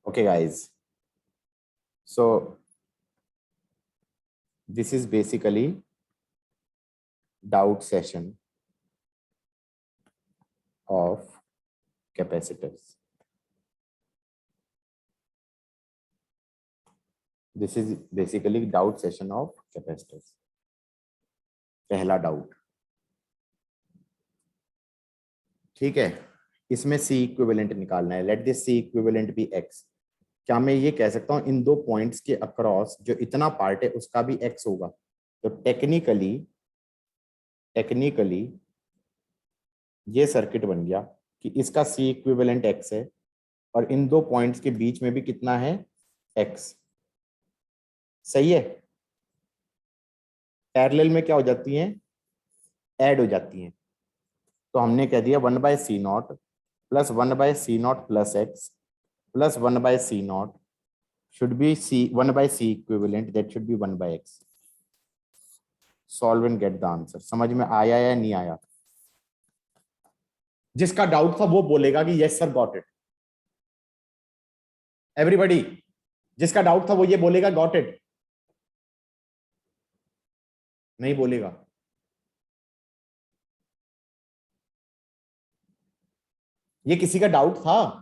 Okay, guys. So this is basically doubt session of capacitors. This is basically doubt session of capacitors. पहला doubt, ठीक है। इसमें C equivalent निकालना है। Let this C equivalent be X। क्या मैं ये कह सकता हूं इन दो पॉइंट्स के अक्रॉस जो इतना पार्ट है उसका भी X होगा? तो टेक्निकली ये सर्किट बन गया कि इसका C इक्विवेलेंट X है और इन दो पॉइंट्स के बीच में भी कितना है? X। सही है। पैरेलल में क्या हो जाती हैं? ऐड हो जाती हैं। तो हमने कह दिया 1/C0 plus 1/C0 plus X plus 1/C0 should be 1/C equivalent, that should be 1/X. Solve and get the answer. समझ में आया या नहीं आया? जिसका डाउट था वो बोलेगा कि yes sir got it. Everybody जिसका डाउट था वो ये बोलेगा गॉट इट। नहीं बोलेगा। ये किसी का डाउट था?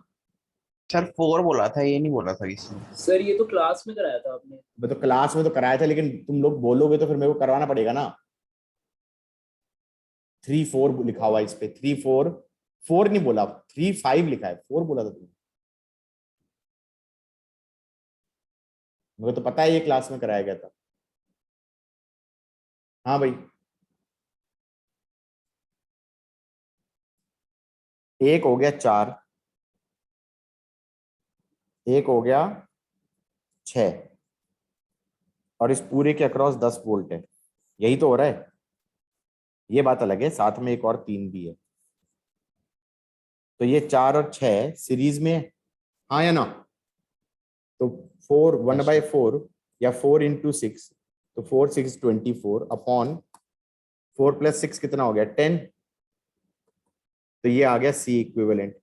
सर 4 बोला था, ये नहीं बोला था किसी ने। सर ये तो क्लास में कराया था आपने। मैं तो क्लास में तो कराया था, लेकिन तुम लोग बोलोगे तो फिर मेरे को करवाना पड़ेगा ना। 3 4 लिखा हुआ इस पे। 3 4 4 नहीं बोला, 3 5 लिखा है। 4 बोला था तुमने। मुझे तो पता है ये क्लास में कराया गया था। हाँ भाई, एक हो गया 4, एक हो गया 6 और इस पूरे के अक्रॉस 10 वोल्ट है। यही तो हो रहा है। ये बात अलग है, साथ में एक और 3 भी है। तो ये 4 और 6 सीरीज में है, हाँ या ना? तो 4 1/4 या 4 × 6, तो 4 6 24 अपॉन 4 + 6 कितना हो गया? 10। तो ये आ गया C इक्विवेलेंट।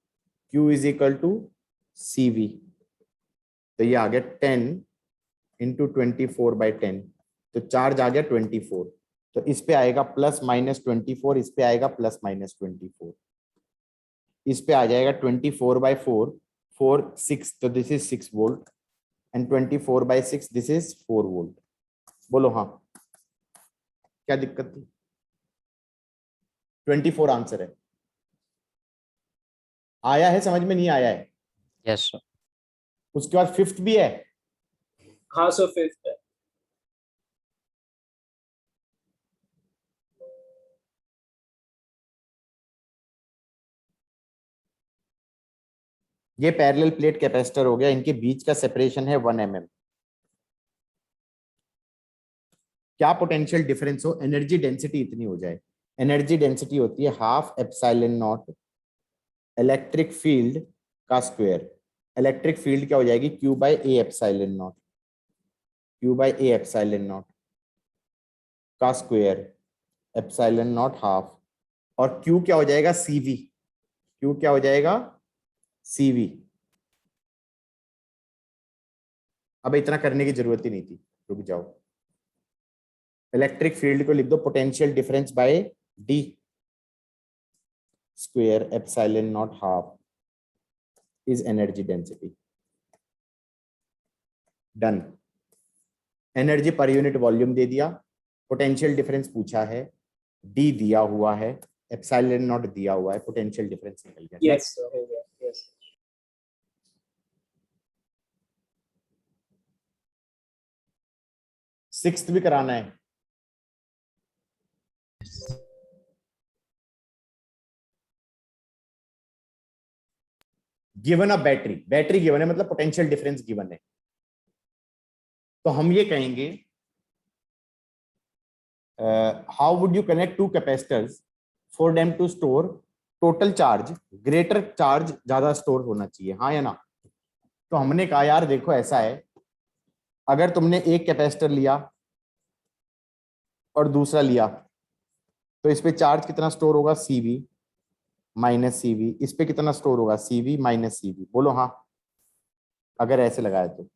Q = CV। तो ये आ गया 10 × 24/10। तो चार्ज आ गया 24। तो इस पे आएगा ±24, इस पे आएगा ±24, इस पे आ जाएगा 24/4, 4 6, तो this is 6 volt and 24/6 this is 4 volt. बोलो हाँ, क्या दिक्कत थी? 24 आंसर है। आया है समझ में? नहीं आया है? Yes sir. उसके बाद 5th भी है। हाँ सर 5th है। ये पैरेलल प्लेट कैपेसिटर हो गया, इनके बीच का सेपरेशन है 1 mm। क्या पोटेंशियल डिफरेंस हो, एनर्जी डेंसिटी इतनी हो जाए। एनर्जी डेंसिटी होती है 12ε0 इलेक्ट्रिक फील्ड का स्क्वायर। इलेक्ट्रिक फील्ड क्या हो जाएगी? Q/A ε0, Q/A का स्क्वायर, ε0 हाफ। और Q क्या हो जाएगा? CV। Q क्या हो जाएगा? CV। अब इतना करने की जरूरत ही नहीं थी, रुक जाओ। इलेक्ट्रिक फील्ड को लिख दो potential difference by D square ε0 half is energy density. Done. Energy पर यूनिट वॉल्यूम दे दिया, पोटेंशियल डिफरेंस पूछा है, D दिया हुआ है, ε0 दिया हुआ है, पोटेंशियल डिफरेंस निकल गया। यस सर हो गया। यस 6th भी कराना है। गिवन अ बैटरी गिवन है, मतलब पोटेंशियल डिफरेंस गिवन है। तो हम ये कहेंगे how would you connect two capacitors for them to store total charge, greater charge ज्यादा स्टोर होना चाहिए, हाँ या ना? तो हमने कहा यार देखो ऐसा है, अगर तुमने एक कैपेसिटर लिया और दूसरा लिया तो इस पे चार्ज कितना स्टोर होगा? CV - CV। इस पे कितना स्टोर होगा? CV - CV। बोलो हाँ। अगर ऐसे लगाए तो,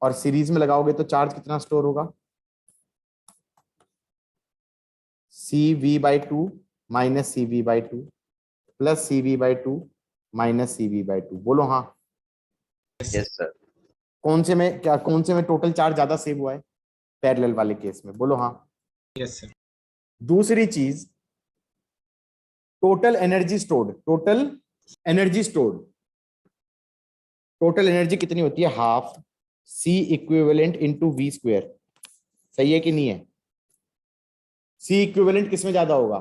और सीरीज में लगाओगे तो चार्ज कितना स्टोर होगा, CV/2 minus CV/2 plus CV/2 minus CV/2। बोलो हाँ। Yes sir. कौन से में टोटल चार्ज ज्यादा सेव हुआ है, पैरेलल वाले केस में, बोलो हाँ। Yes sir. दूसरी चीज, total energy stored, total energy कितनी होती है, half C equivalent into V²। सही है कि नहीं है? C इक्विवेलेंट किसमें ज्यादा होगा,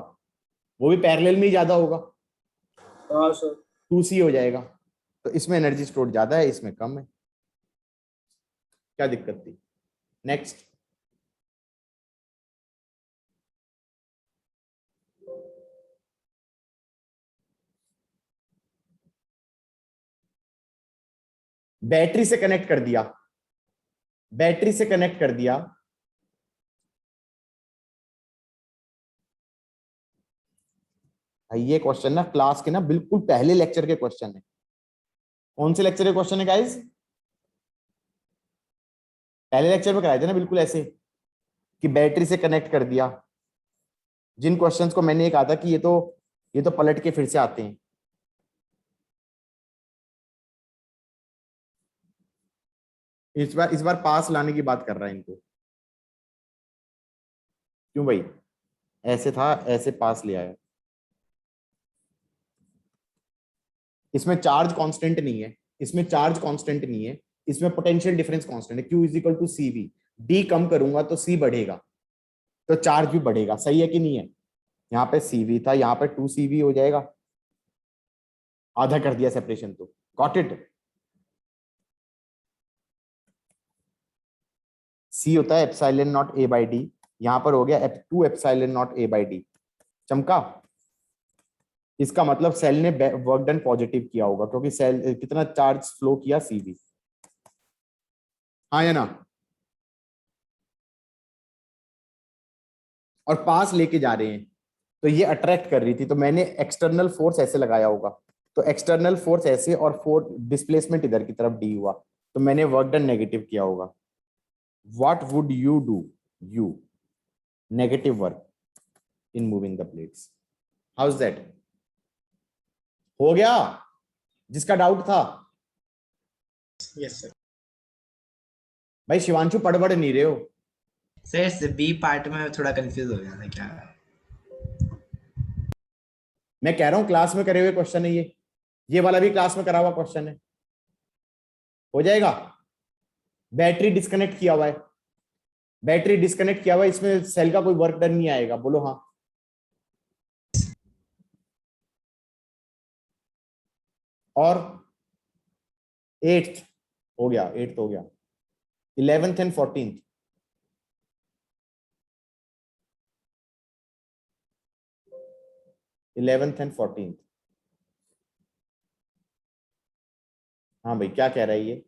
वो भी पैरेलल में ही ज्यादा होगा, हाँ सर। 2C हो जाएगा। तो इसमें एनर्जी स्टोर ज्यादा है, इसमें कम है, क्या दिक्कत थी? नेक्स्ट। बैटरी से कनेक्ट कर दिया, बैटरी से कनेक्ट कर दिया, भाई ये क्वेश्चन ना क्लास के ना बिल्कुल पहले लेक्चर के क्वेश्चन है। कौन से लेक्चर के क्वेश्चन है गाइस? पहले लेक्चर में कराए थे ना बिल्कुल ऐसे, कि बैटरी से कनेक्ट कर दिया। जिन क्वेश्चंस को मैंने ये कहा था कि ये तो पलट के फिर से आते हैं। इस बार पास लाने की बात कर रहा है इनको। क्यों भाई? ऐसे था, ऐसे पास ले आया। इसमें चार्ज कांस्टेंट नहीं है, इसमें चार्ज कांस्टेंट नहीं है, इसमें पोटेंशियल डिफरेंस कांस्टेंट है। Q is equal to CV। D कम करूंगा तो C बढ़ेगा, तो चार्ज भी बढ़ेगा। सही है कि नहीं है? यहाँ पे CV था, यहाँ पे 2CV हो जाएगा, आधा कर दिया सेपरेशन तो। Got it? C होता है एप्सिलॉन नॉट A/D, यहाँ पर हो गया F2 एप्सिलॉन नॉट A/D। चमका? इसका मतलब सेल ने वर्क डन पॉजिटिव किया होगा, क्योंकि सेल कितना चार्ज फ्लो किया, CV। हाँ या ना? और पास लेके जा रहे हैं, तो ये अट्रैक्ट कर रही थी, तो मैंने एक्सटर्नल फोर्स ऐसे लगाया होगा। तो एक्सटर्नल फोर्स ऐसे और फोर्स डिस्प्लेसमेंट इधर की तरफ D हुआ, तो मैंने वर्क डन नेगेटिव किया होगा। What would you do? You negative work in moving the plates. How is that? हो गया जिसका डाउट था? Yes sir. भाई शिवांशु पढ़ नहीं रहे हो? सर बी पार्ट में थोड़ा कंफ्यूज हो गया था क्या। मैं कह रहा हूं क्लास में करे हुए क्वेश्चन है ये वाला भी क्लास में करा हुआ क्वेश्चन है। हो जाएगा। बैटरी डिस्कनेक्ट किया हुआ है, बैटरी डिस्कनेक्ट किया हुआ है, इसमें सेल का कोई वर्क डन नहीं आएगा। बोलो हाँ। और 8th हो गया, 8th हो गया, 11th एंड 14th। हाँ भाई क्या कह रहा है ये?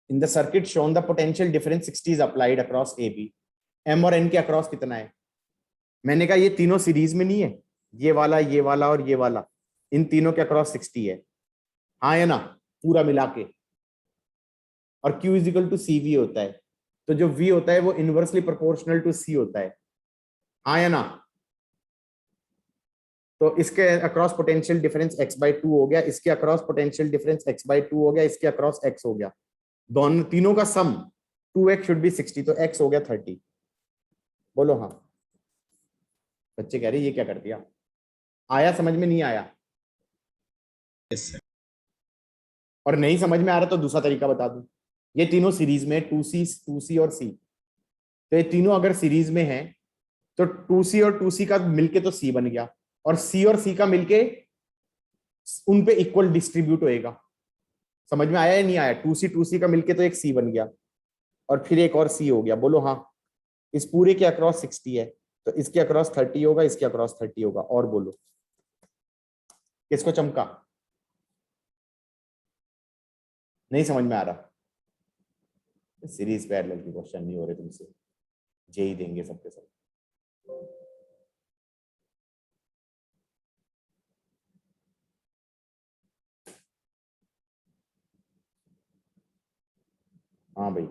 In the circuit shown the potential difference 60 is applied across AB। M और N के अक्रॉस कितना है? मैंने कहा ये तीनों सीरीज में नहीं है, ये वाला और ये वाला, इन तीनों के अक्रॉस 60 है। हाँ या ना? पूरा मिला के। और Q is equal to CV होता है, तो जो V होता है वो इनवर्सली प्रोपोर्शनल टू C होता है। हाँ या ना? तो इसके अक्रॉस पोटेंशियल डिफरेंस x/2 हो गया, इसके अक्रॉस पोटेंशियल डिफरेंस x/2 हो गया, इसके अक्रॉस x हो गया, दोनों तीनों का सम 2x शुड बी 60, तो x हो गया 30। बोलो हाँ। बच्चे कह रहे ये क्या कर दिया? आया समझ में? नहीं आया? Yes sir. और नहीं समझ में आ रहा तो दूसरा तरीका बता दूं। ये तीनों सीरीज में 2C और C, तो ये तीनों अगर सीरीज में है तो 2C और 2C का मिलके तो C बन गया, और C और C का मिलके उन पे इक्वल डिस्ट्रीब्यूट होएगा। समझ में आया या नहीं आया? 2C का मिलके तो एक C बन गया, और फिर एक और C हो गया। बोलो हाँ। इस पूरे के अक्रॉस 60 है, तो इसके अक्रॉस 30 होगा, इसके अक्रॉस 30 होगा। और बोलो किसको चमका? नहीं समझ में आ रहा? सीरीज पैरेलल के क्वेश्चन नहीं हो रहे तुमसे, जेई देंगे सबके सब। हाँ भाई,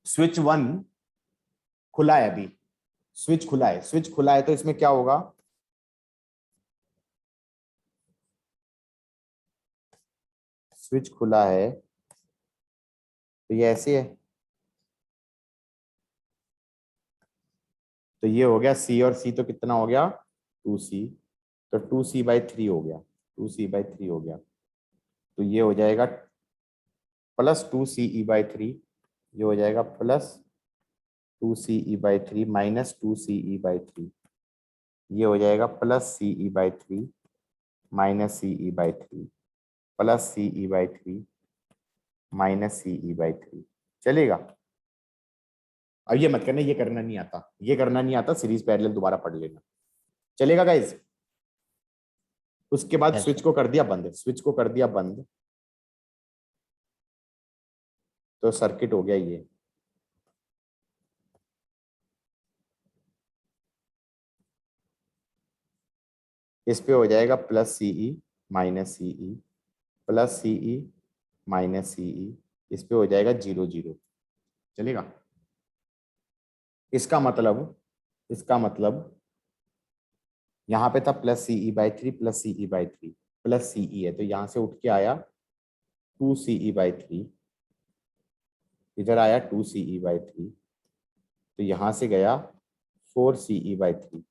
स्विच 1 खुला है अभी, स्विच खुला है, स्विच खुला है तो इसमें क्या होगा, स्विच खुला है तो ये ऐसे है, तो ये हो गया सी और सी, तो कितना हो गया 2c, तो 2c/3 हो गया, 2c/3 हो गया, तो ये हो जाएगा प्लस 2ce/3, ये हो जाएगा प्लस 2ce/3 माइनस 2ce/3, ये हो जाएगा plus ce/3 minus ce/3 plus ce/3 minus ce/3। चलेगा? अब ये मत करना, ये करना नहीं आता, ये करना नहीं आता, सीरीज पैरेलल दोबारा पढ़ लेना। चलेगा गाइज? उसके बाद Yes, स्विच को कर दिया बंद, स्विच को कर दिया बंद, तो सर्किट हो गया ये। इस पे हो जाएगा plus CE minus CE plus CE minus CE, इस पे हो जाएगा 0 0। चलेगा? इसका मतलब यहाँ पे था plus ce/3 plus ce/3 plus ce है, तो यहाँ से उठ के आया 2ce/3, इधर आया 2ce/3, तो यहाँ से गया 4ce/3।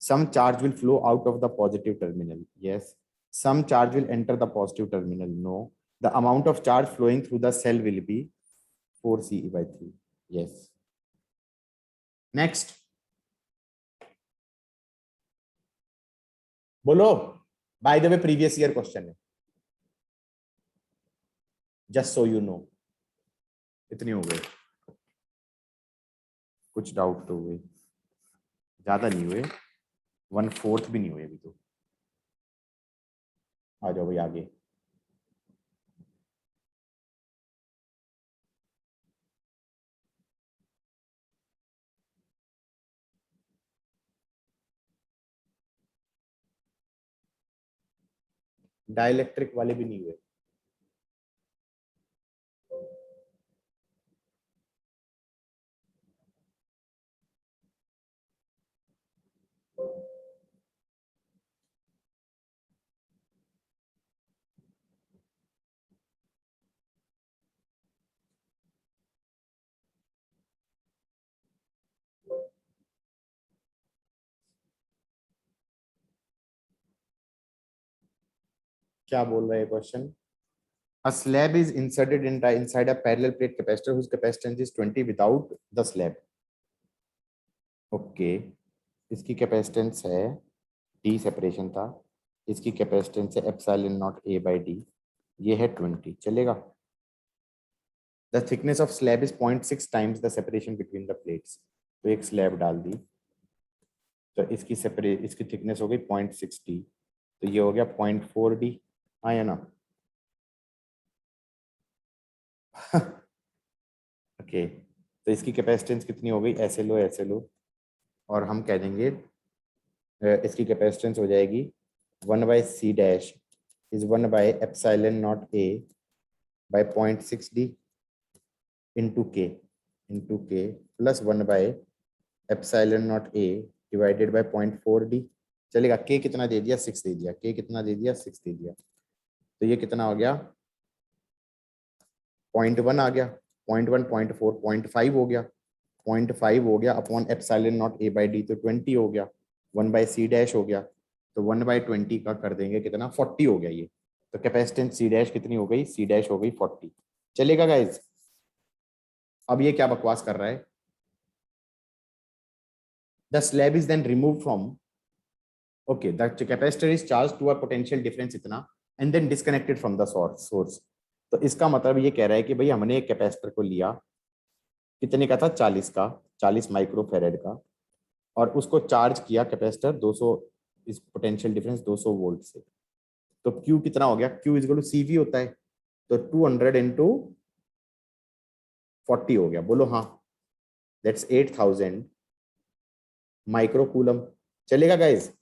Some charge will flow out of the positive terminal. Yes. Some charge will enter the positive terminal. No. The amount of charge flowing through the cell will be 4ce/3. Yes. Next. बोलो. By the way, previous year question है. Just so you know. इतने हो गए. कुछ doubt तो हुए. ज्यादा नहीं हुए. 1/4 भी नहीं हुए अभी तो. आ जाओ भाई आगे. डाइलेक्ट्रिक वाले भी नहीं हुए. क्या बोल रहा है question? A slab is inserted inside a parallel plate capacitor whose capacitance is 20 without the slab. Okay. इसकी कैपेसिटेंस है D, सेपरेशन था, इसकी कैपेसिटेंस है एप्सिलॉन नॉट A/D, ये है 20। चलेगा? The thickness of slab is 0.6 times the separation between the plates. तो एक स्लैब डाल दी, तो इसकी थिकनेस हो गई 0.6 D, तो ये हो गया 0.4 D। आया ना? ओके, तो इसकी कैपेसिटेंस कितनी हो गई, ऐसे लो, और हम कह देंगे इसकी कैपेसिटेंस हो जाएगी 1/c' is 1/ε0 A by 0.6 D into K plus 1/ε0 A divided by 0.4 D। चलेगा? K कितना दे दिया, 6 दे दिया, K कितना दे दिया, 6 दे दिया, तो ये कितना हो गया, 0.1 आ गया, 0.1 0.4 0.5 हो गया, 0.5 हो गया अपॉन एप्सिलॉन नॉट A/D, तो 20 हो गया, 1/c' हो गया, तो 1/20 का कर देंगे कितना, 40 हो गया ये। तो कैपेसिटेंस C' कितनी हो गई, C' हो गई 40। चलेगा गाइज? अब ये क्या बकवास कर रहा है, the slab is then remove from, okay, the capacitor is charge to a potential difference इतना and then disconnected from the source. तो इसका मतलब ये कह रहा है कि भाई हमने एक कैपेसिटर को लिया, कितने का था, 40 का, 40 माइक्रोफेरेड का, और उसको चार्ज किया कैपेसिटर 200, इस पोटेंशियल डिफरेंस 200 वोल्ट से। तो Q कितना हो गया, Q is equal to CV होता है, तो 200 इंटू 40 हो गया, बोलो हाँ, दैट्स 8000 माइक्रोकूलम। चलेगा गाइज?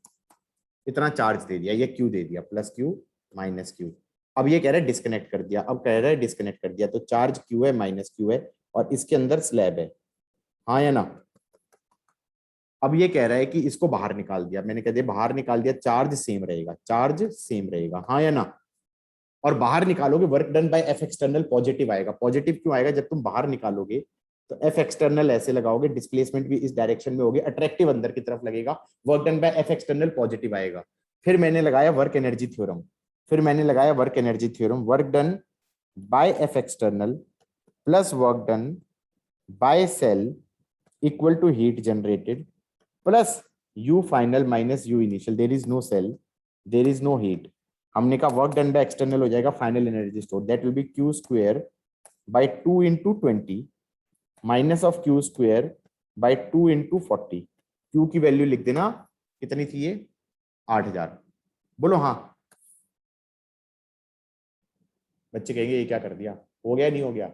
इतना चार्ज दे दिया, ये Q दे दिया, प्लस Q माइनस Q, अब ये कह रहा है डिस्कनेक्ट कर दिया, अब कह रहा है डिस्कनेक्ट कर दिया, तो चार्ज क्यू है माइनस क्यू है और इसके अंदर स्लैब है, हाँ या ना। अब ये कह रहा है कि इसको बाहर निकाल दिया, मैंने कह दिया बाहर निकाल दिया, चार्ज सेम रहेगा, चार्ज सेम रहेगा, हाँ या ना। और बाहर निकालोगे work done by F external positive आएगा। पॉजिटिव क्यों आएगा? जब तुम बाहर निकालोगे तो एफ एक्सटर्नल ऐसे लगाओगे, डिस्प्लेसमेंट भी इस डायरेक्शन में होगी, अट्रैक्टिव अंदर की तरफ लगेगा, work done by F external positive आएगा। फिर मैंने लगाया work energy theorem, work done by F external plus work done by cell equal to heat generated plus U final minus U initial, there is no cell, there is no heat. हमने कहा work done by external हो जाएगा final energy store, that will be Q square by 2 into 20 minus of Q square by 2 into 40। Q की value लिख देना, कितनी थी ये? 8000। बोलो हाँ। बच्चे कहेंगे ये क्या कर दिया, हो गया नहीं हो गया?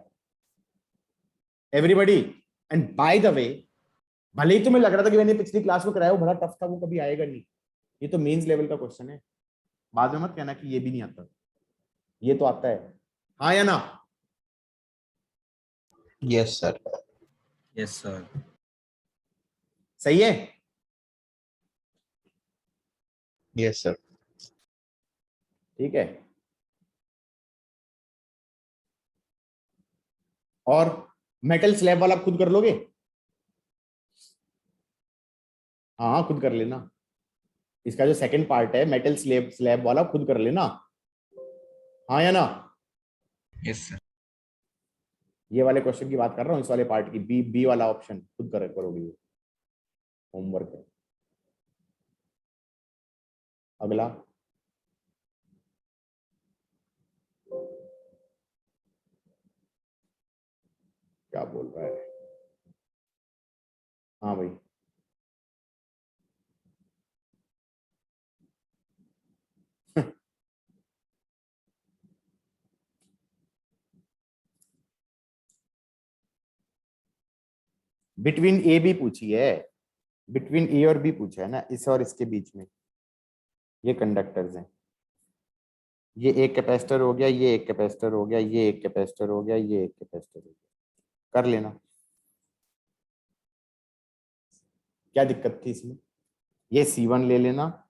Everybody, and by the way, भले ही तुम्हें लग रहा था कि मैंने पिछली क्लास में कराया वो बड़ा टफ था, वो कभी आएगा नहीं, ये तो मेंस लेवल का क्वेश्चन है। बाद में मत कहना कि ये भी नहीं आता, ये तो आता है, हाँ या ना। Yes sir. Yes sir. सही है। Yes sir. ठीक है। और मेटल स्लैब वाला खुद कर लोगे? हाँ खुद कर लेना, इसका जो सेकंड पार्ट है मेटल स्लैब वाला खुद कर लेना, हाँ या ना। Yes sir. ये वाले क्वेश्चन की बात कर रहा हूँ, इस वाले पार्ट की, बी बी वाला ऑप्शन खुद करोगे, होमवर्क है। अगला क्या बोल रहा है? हाँ भाई, बिटवीन ए बी पूछी है, बिटवीन ए और बी पूछा है ना, इस और इसके बीच में ये कंडक्टर्स हैं, ये एक कैपेसिटर हो गया, ये एक कैपेसिटर हो गया, ये एक कैपेसिटर हो गया, ये एक कैपेसिटर हो गया, कर लेना। क्या दिक्कत थी इसमें? ये C1 ले लेना,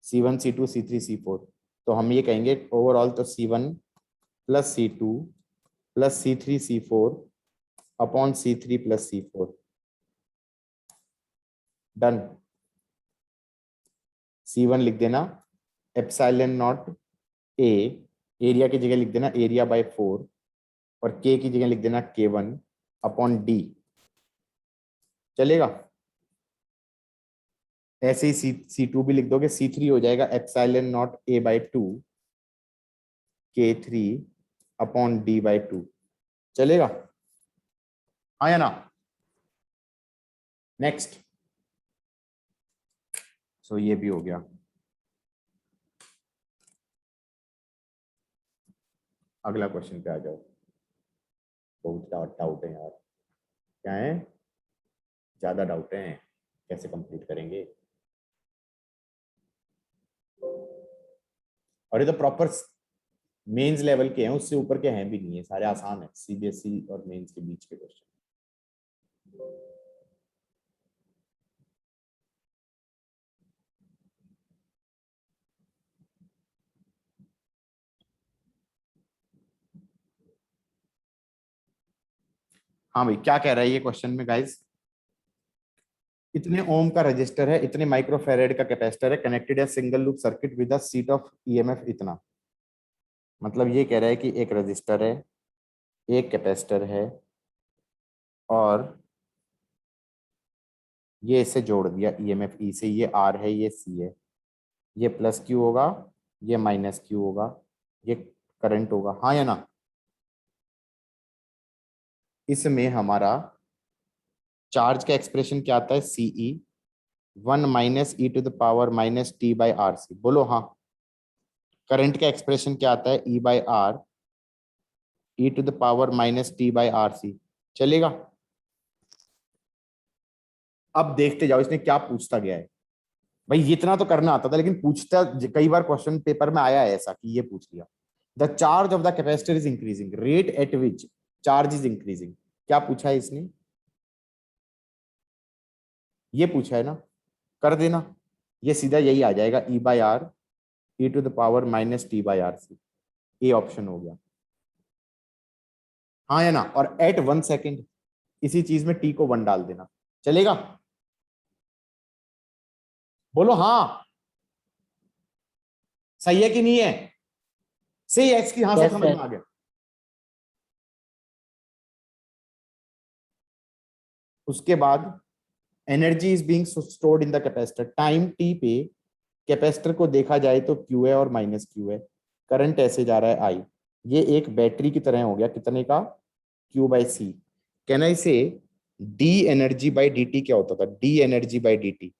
C1 C2 C3 C4, तो हम ये कहेंगे ओवरऑल तो C1 plus C2 plus C3 C4 upon C3 plus C4, done. C1 लिख देना एप्सिलॉन नॉट ए, एरिया की जगह लिख देना एरिया बाय 4, और K की जगह लिख देना K1 अपॉन D, चलेगा। ऐसे ही C2 भी लिख दोगे, C3 हो जाएगा epsilon naught A by 2 K3 upon D by 2, चलेगा, हाँ या ना। नेक्स्ट, सो ये भी हो गया। अगला क्वेश्चन पे आ जाओ, बहुत डाउट है यार, क्या है? ज्यादा डाउट है, कैसे कंप्लीट करेंगे? और ये तो प्रॉपर मेंस लेवल के हैं, उससे ऊपर के हैं भी नहीं है, सारे आसान है, सीबीएसई और मेंस के बीच के क्वेश्चन। हाँ भाई, क्या कह रहा है ये क्वेश्चन में गाइस? इतने ओम का रजिस्टर है, इतने माइक्रोफेरेड का कैपेसिटर है, कनेक्टेड है single loop circuit with a seat of EMF इतना। मतलब ये कह रहा है कि एक रजिस्टर है, एक कैपेसिटर है, और ये इसे जोड़ दिया ईएमएफ ई से, ये आर है, ये सी है, ये प्लस क्यू होगा, ये माइनस क्यू होगा, ये करंट होगा, हाँ या ना। इसमें हमारा चार्ज का एक्सप्रेशन क्या आता है? C E 1 minus e to the power minus t by R C, बोलो हाँ। करंट का एक्सप्रेशन क्या आता है? E by R e to the power minus t by R C, चलेगा। अब देखते जाओ इसने क्या पूछता गया है। भाई इतना तो करना आता था, लेकिन पूछता कई बार क्वेश्चन पेपर में आया है ऐसा कि ये पूछ लिया। The charge of the capacitor is increasing, rate at which charge is increasing. क्या पूछा है इसने, ये पूछा है ना, कर देना, ये सीधा यही आ जाएगा, E by R e to the power minus t by R C. A option हो गया, हाँ या ना। और एट 1 सेकेंड इसी चीज में टी को 1 डाल देना, चलेगा? बोलो हाँ, सही है कि नहीं है? सही एक्स की, हाँ सब Yes, समझ sir. में आ गया। उसके बाद energy is being stored in the capacitor, time T पे कैपेसिटर को देखा जाए तो क्यू है और माइनस क्यू है, करंट ऐसे जा रहा है आई, ये एक बैटरी की तरह हो गया, कितने का, क्यू बाई सी। कहना इसे D energy by d T क्या होता था, D energy by d T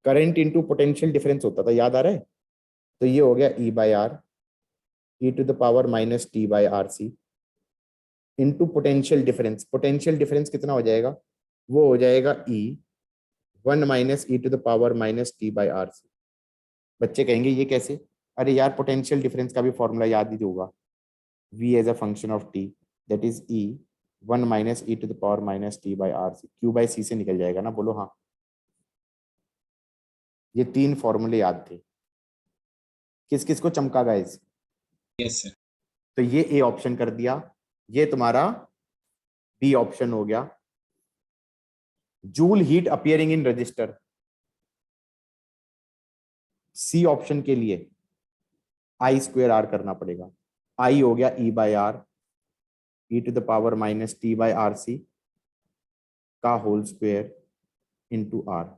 current into potential difference होता था, याद आ रहा है? तो ये हो गया E by R e to the power minus t by R C into potential difference. Potential difference कितना हो जाएगा, वो हो जाएगा E 1 minus e to the power minus t by R C. बच्चे कहेंगे ये कैसे, अरे यार पोटेंशियल डिफरेंस का भी फॉर्मूला याद ही होगा, v as a function of t that is e 1 minus e to the power minus t by R C, Q by C से निकल जाएगा ना, बोलो हाँ। ये 3 फॉर्मूले याद थे, किस किस को चमका गाइस? Yes sir. तो ये ए ऑप्शन कर दिया, ये तुम्हारा बी ऑप्शन हो गया। Joule heat appearing in resistor, C option के लिए आई स्क्वेयर आर करना पड़ेगा, आई हो गया E by R e to the power minus t by R C का whole square into R.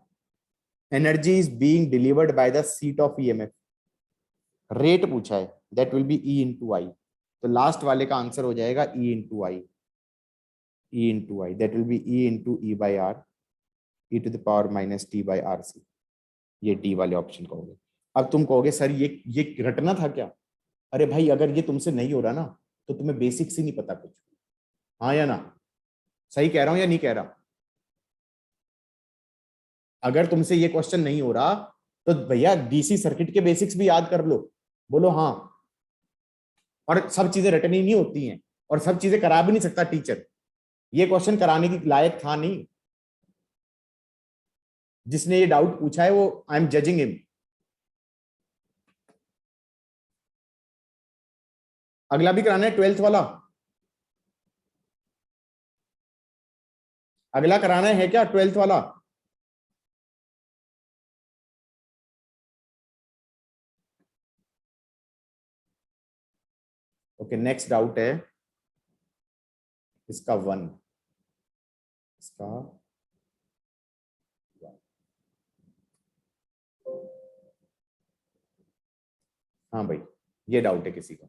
Energy is being delivered by the seat of EMF, rate पूछा है, that will be E into I, तो last वाले का answer हो जाएगा E into I, E into I that will be E into E by R e to the power minus t by R C. ये D वाले option कहोगे। अब तुम कहोगे सर ये रटना था क्या? अरे भाई अगर ये तुमसे नहीं हो रहा ना तो तुम्हें बेसिक्स ही नहीं पता कुछ, हाँ या ना? सही कह रहा हूं या नहीं कह रहा? अगर तुमसे ये क्वेश्चन नहीं हो रहा तो भैया डीसी सर्किट के बेसिक्स भी याद कर लो, बोलो हाँ। और सब चीजें रटनी नहीं होती हैं और सब चीजें करा भी नहीं सकता टीचर, ये क्वेश्चन कराने की लायक था नहीं। जिसने ये डाउट पूछा है वो आई एम जजिंग हिम। अगला भी कराना है 12th वाला, अगला कराना है क्या 12th वाला? ओके नेक्स्ट डाउट है इसका 1, इसका 1। हाँ भाई ये डाउट है किसी का,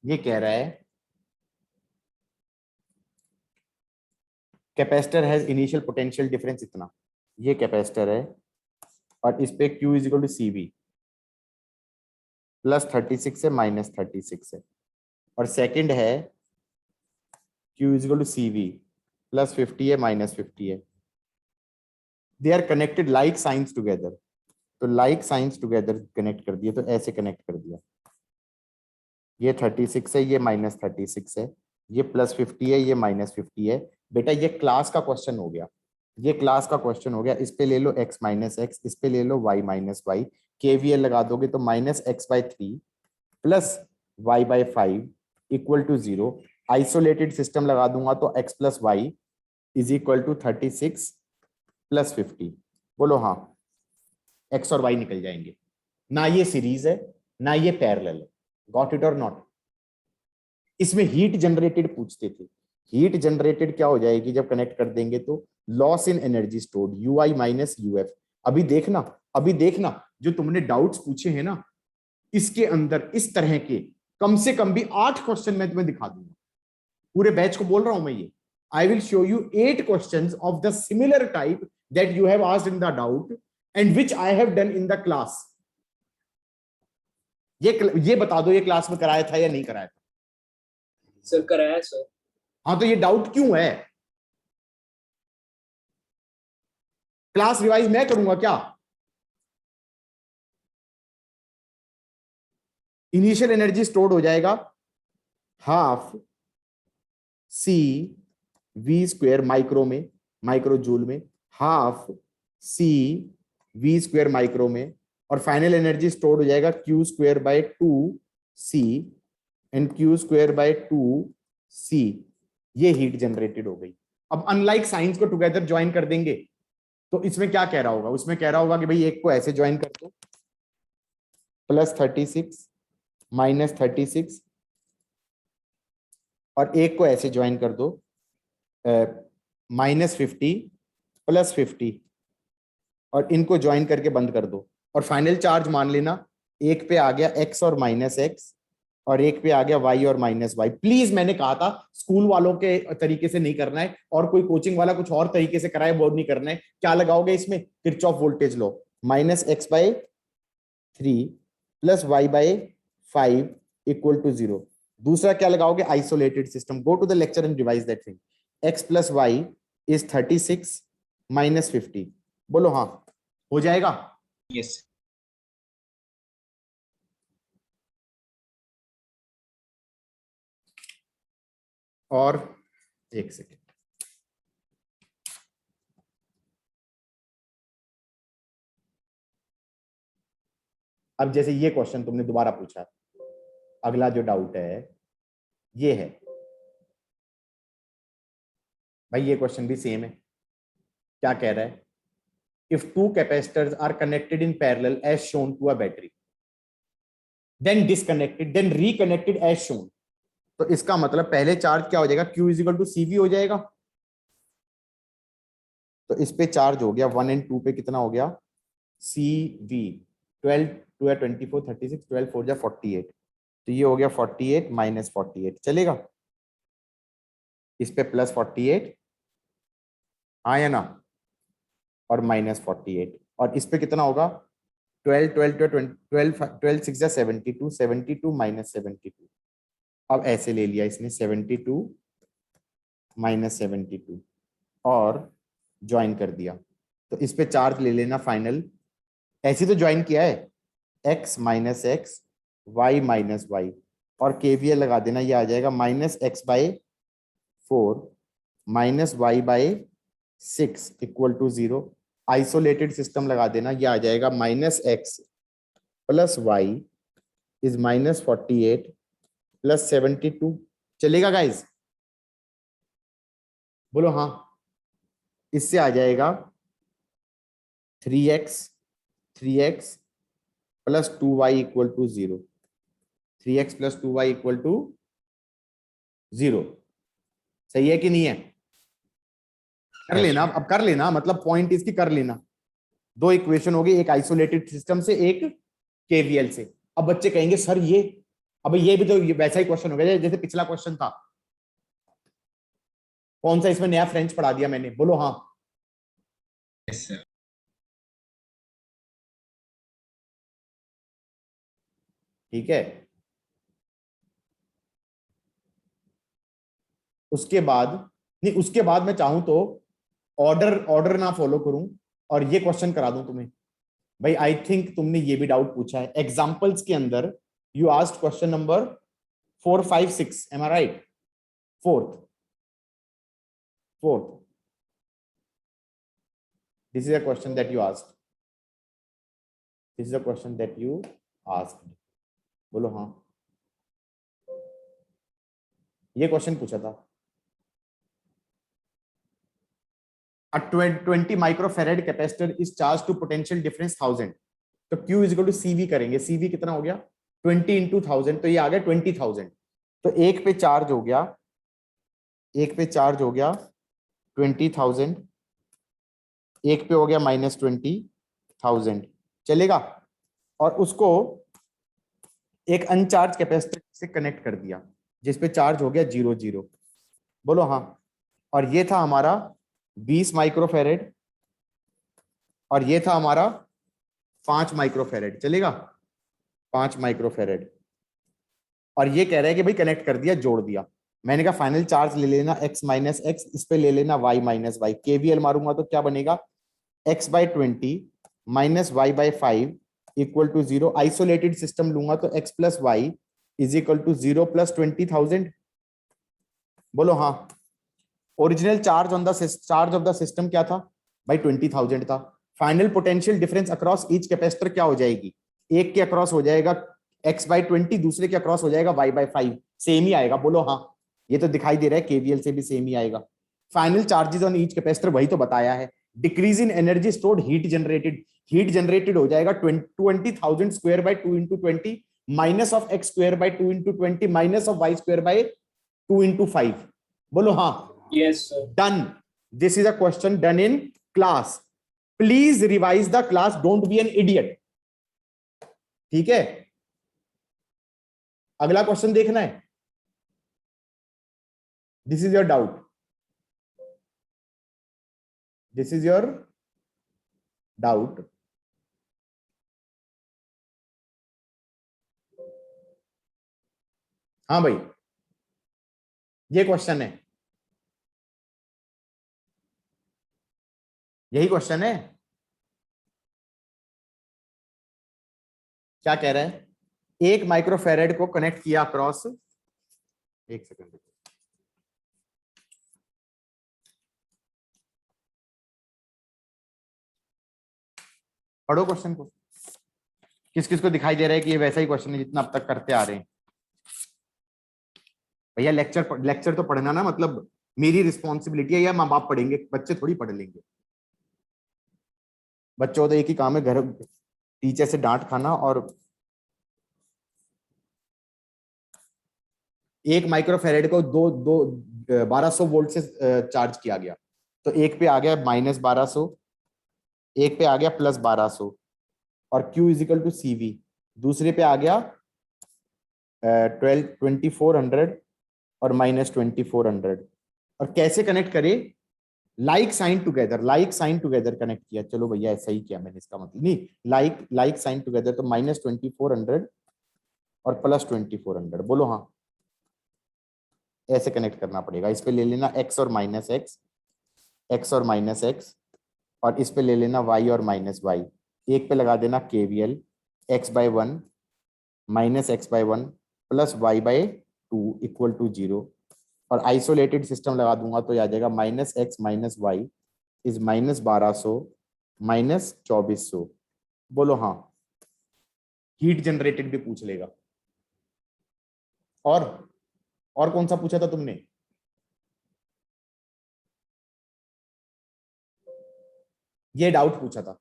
ये कह रहा है capacitor has initial potential difference इतना, ये कैपेसिटर है और इस पे Q is equal to C B plus 36 है माइनस 36 है, और सेकंड है Q is equal to C V plus 50 है माइनस 50 है। They are connected like signs together, तो लाइक साइंस टुगेदर कनेक्ट कर दिए, तो ऐसे कनेक्ट कर दिया, ये 36 है ये माइनस 36 है, ये प्लस 50 है ये माइनस 50 है। बेटा ये क्लास का क्वेश्चन हो गया, ये क्लास का क्वेश्चन हो गया, इस पे ले लो x माइनस एक्स, इस पे ले लो y माइनस वाई, KVL लगा दोगे तो minus x by 3 plus y by 5 equal to 0। Isolated system लगा दूंगा तो x plus y is equal to 36 plus 50। बोलो हाँ, x और y निकल जाएंगे, ना ये सीरीज है ना ये पैरेलल है, गॉट इट और नॉट? इसमें हीट जनरेटेड पूछते थे, हीट जनरेटेड क्या हो जाएगी जब कनेक्ट कर देंगे तो loss in energy stored you I minus U F. अभी देखना जो तुमने डाउट्स पूछे हैं ना इसके अंदर इस तरह के कम से कम भी 8 क्वेश्चन मैं तुम्हें दिखा दूंगा, पूरे बैच को बोल रहा हूं मैं ये। I will show you 8 questions of the similar type that you have asked in the doubt and which I have done in the class. ये बता दो ये क्लास में कराया था या नहीं कराया था? सर कराया सर। हाँ तो ये डाउट क्यों है? क्लास रिवाइज मैं करूंगा क्या? इनिशियल एनर्जी स्टोर्ड हो जाएगा half C V square micro में, माइक्रो जूल में, half C V square micro में, और फाइनल एनर्जी स्टोर्ड हो जाएगा Q square by 2c and Q square by 2c। ये हीट जनरेटेड हो गई। अब अनलाइक साइंस को टुगेदर ज्वाइन कर देंगे तो इसमें क्या कह रहा होगा? उसमें कह रहा होगा कि भाई एक को ऐसे ज्वाइन कर दो, +36 -36, और एक को ऐसे ज्वाइन कर दो, -50 +50, और इनको ज्वाइन करके बंद कर दो। और फाइनल चार्ज मान लेना एक पे आ गया x और -x, और एक पे आ गया y और -y। प्लीज, मैंने कहा था स्कूल वालों के तरीके से नहीं करना है, और कोई कोचिंग वाला कुछ और तरीके से कराए वो नहीं करना है। क्या लगाओगे इसमें? Kirchhoff voltage law, -x/3 + y/5 = 0। दूसरा क्या लगाओगे? Isolated system. Go to the lecture and revise that thing. x + y = 36 - 50। बोलो हाँ, हो जाएगा? यस। और एक सेकेंड, अब जैसे ये क्वेश्चन तुमने दोबारा पूछा, अगला जो डाउट है ये है भाई, ये क्वेश्चन भी सेम है। क्या कह रहा है? If two capacitors are connected in parallel as shown to a battery, then disconnected, then reconnected as shown. तो इसका मतलब पहले चार्ज क्या हो जाएगा? Q = CV हो जाएगा। तो इस पे चार्ज हो गया 1 और 2 पे कितना हो गया? CV 12 2 या 24 36 12 4 जा 48। तो ये हो गया 48 - 48, चलेगा? इस पे +48, हाँ या ना, और -48, और इस पे कितना होगा? 12 12 12 12 6 जा 72 72 - 72। अब ऐसे ले लिया इसने 72 - 72 और ज्वाइन कर दिया। तो इस पे चार्ज ले लेना फाइनल, ऐसे तो ज्वाइन किया है, x - x y - y, और KVL लगा देना। ये आ जाएगा -x/4 -y/6 = 0। आइसोलेटेड सिस्टम लगा देना। ये आ जाएगा -x + y = -48 + 72। चलेगा गाइज? बोलो हाँ। इससे आ जाएगा 3x + 2y = 0। 3x + 2y = 0। सही है कि नहीं है? कर लेना, अब कर लेना, मतलब पॉइंट इसकी कर लेना। दो इक्वेशन हो गई, एक आइसोलेटेड सिस्टम से, एक केवीएल से। अब बच्चे कहेंगे सर ये, अब ये भी तो वैसा ही क्वेश्चन हो गया जैसे पिछला क्वेश्चन था। कौन सा इसमें नया फ्रेंच पढ़ा दिया मैंने? बोलो हाँ। Yes sir. ठीक है, उसके बाद नहीं, उसके बाद मैं चाहूं तो ऑर्डर ऑर्डर ना फॉलो करूं और ये क्वेश्चन करा दूं तुम्हें। भाई आई थिंक तुमने ये भी डाउट पूछा है एग्जांपल्स के अंदर। You asked question number 4 5 6, am I right? Fourth this is a question that you asked. This is a question that you asked. बोलो हाँ, ये क्वेश्चन पूछा था। A 20 microfarad capacitor is charged to potential difference 1000. तो Q = CV करेंगे। CV कितना हो गया? 20 × 1000, तो ये आ गया 20,000। तो एक पे चार्ज हो गया, एक पे चार्ज हो गया 20,000, एक पे हो गया -20,000, चलेगा? और उसको एक अनचार्ज कैपेसिटर से कनेक्ट कर दिया जिसपे चार्ज हो गया 0 0। बोलो हाँ। और ये था हमारा 20 माइक्रोफेरेड, और ये था हमारा 5 माइक्रोफेरेड, चलेगा? 5 माइक्रोफेरेड। और ये कह रहा है कि भाई कनेक्ट कर दिया, जोड़ दिया। मैंने कहा फाइनल चार्ज ले लेना x - x, इस पे ले लेना y - y। केवीएल मारूंगा तो क्या बनेगा? x by 20 minus y by 5 equal to 0। Isolated system लूंगा तो x plus y is equal to 0 plus 20,000। बोलो हाँ। Original charge of the system क्या था भाई? 20,000 था। Final potential difference across each capacitor क्या हो जाएगी? एक के अक्रॉस हो जाएगा x बाय 20, दूसरे के अक्रॉस हो जाएगा y बाय 5। सेम ही आएगा, बोलो हाँ। ये तो दिखाई दे रहा है केवीएल से भी सेम ही आएगा। Final charges on each capacitor वही तो बताया है। Decrease in energy stored, heat generated हो जाएगा 20,000 square by 2 into 20 minus of x square by 2 into 20 minus of y square by 2 into 5। बोलो हाँ। Yes, sir. Done. This is a question done in class. Please revise the class. Don't be an idiot. ठीक है, अगला question देखना है। This is your doubt. This is your doubt. हाँ भाई, ये क्वेश्चन है, यही क्वेश्चन है। क्या कह रहा है? एक माइक्रोफेरेड को कनेक्ट किया अक्रॉस, एक सेकंड, पढ़ो क्वेश्चन को। किस किस को दिखाई दे रहा है कि ये वैसा ही क्वेश्चन है जितना अब तक करते आ रहे हैं? भैया लेक्चर तो पढ़ना ना, मतलब मेरी रिस्पॉन्सिबिलिटी है, या माँ बाप पढ़ेंगे? बच्चे थोड़ी पढ़ लेंगे। बच्चों का एक ही काम है, घर टीचर से डांट खाना। और एक माइक्रोफेरेड को 1200 वोल्ट से चार्ज किया गया, तो एक पे आ गया -1200, एक पे आ गया +1200, और Q is equal to CV। दूसरे पे आ गया 2400 और -2400। और कैसे कनेक्ट करे? लाइक साइन टुगेदर कनेक्ट किया। चलो भैया ऐसा ही किया मैंने, इसका मतलब नहीं, लाइक साइन टुगेदर, तो -2400 और +2400। बोलो हाँ। ऐसे कनेक्ट करना पड़ेगा। इस पे ले लेना x और -x, x और -x, और इस पे ले लेना y और -y। एक पे लगा देना KVL, x/1 -x/1 plus y/2 equal to 0। और आइसोलेटेड सिस्टम लगा दूंगा तो आ जाएगा -x - y इज -1200 -2400। बोलो हाँ। हीट जनरेटेड भी पूछ लेगा। और कौन सा पूछा था तुमने? ये डाउट पूछा था,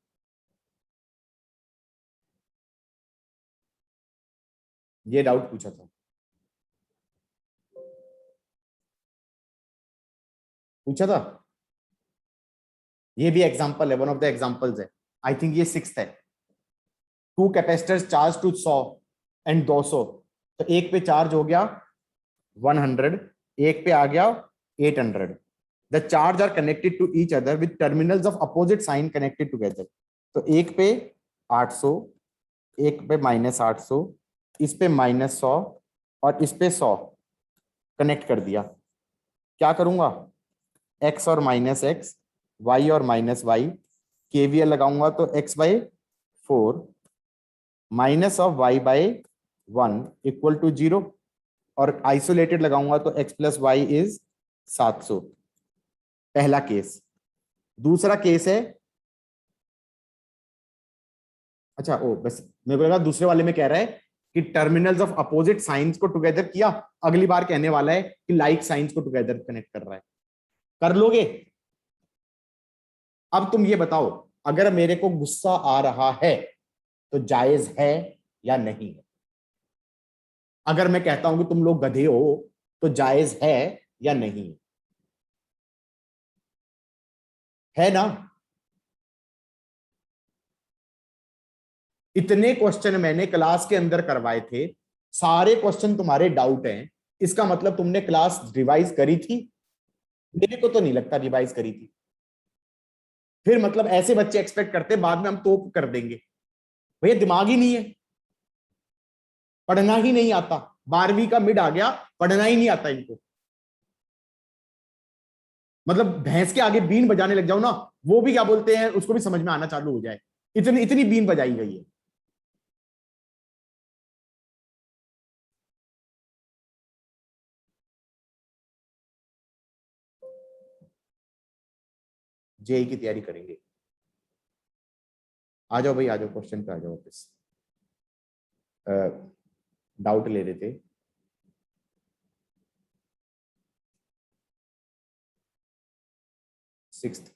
ये डाउट पूछा था, पूछा था। ये भी एग्जांपल है, वन ऑफ द एग्जांपल्स है। आई थिंक ये 6th है। 2 कैपेसिटर्स चार्ज टू 100 एंड 200, तो एक पे चार्ज हो गया 100, एक पे आ गया 800। The charge are connected to each other with terminals of opposite sign connected together. तो एक पे 800, एक पे -800, इस पे -100 और इस पे 100 कनेक्ट कर दिया। क्या करूंगा? x और -x, y और -y, KVL लगाऊंगा तो x/4 minus of y/1 equal to 0, और आइसोलेटेड लगाऊंगा तो x प्लस वाई इज 700। पहला केस। दूसरा केस है, अच्छा ओ बस मेरे को लगा दूसरे वाले में कह रहा है कि टर्मिनल्स ऑफ अपोजिट साइंस को टुगेदर किया। अगली बार कहने वाला है कि लाइक साइंस को टुगेदर कनेक्ट कर रहा है। कर लोगे? अब तुम ये बताओ, अगर मेरे को गुस्सा आ रहा है तो जायज है या नहीं? अगर मैं कहता हूं कि तुम लोग गधे हो तो जायज है या नहीं? है ना? इतने क्वेश्चन मैंने क्लास के अंदर करवाए थे, सारे क्वेश्चन तुम्हारे डाउट हैं, इसका मतलब तुमने क्लास रिवाइज करी थी? मेरे को तो नहीं लगता रिवाइज करी थी। फिर मतलब ऐसे बच्चे एक्सपेक्ट करते बाद में हम तोप कर देंगे। भैया दिमाग ही नहीं है, पढ़ना ही नहीं आता। 12वीं का मिड आ गया, पढ़ना ही नहीं आता इनको। मतलब भैंस के आगे बीन बजाने लग जाओ ना, वो भी क्या बोलते हैं उसको भी समझ में आना चालू हो जाए, इतनी इतनी बीन बजाई गई है। जेई की तैयारी करेंगे। आ जाओ भाई, आ जाओ, क्वेश्चन पे आ जाओ वापस। डाउट ले रहे थे। सिक्स्थ,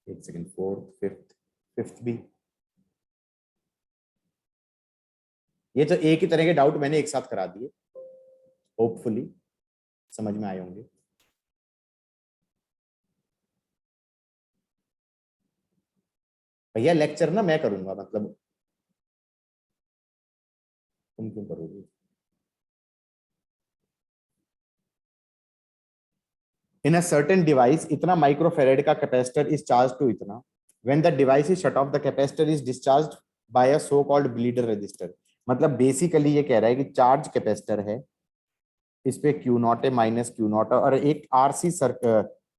एक सेकंड, फोर्थ, फिफ्थ, फिफ्थ भी, ये तो एक ही तरह के डाउट मैंने एक साथ करा दिए, होपफुली समझ में आए होंगे। भैया लेक्चर ना मैं करूंगा, मतलब तुम क्यों करोगे? इन अ सर्टेन डिवाइस इतना माइक्रोफेरेड का कैपेसिटर इज चार्ज टू इतना, when the device is shut off the capacitor is discharge by a so called bleeder register. मतलब बेसिकली ये कह रहा है कि चार्ज कैपेसिटर है, इस पे क्यू नॉट है, माइनस क्यू नॉट है, और एक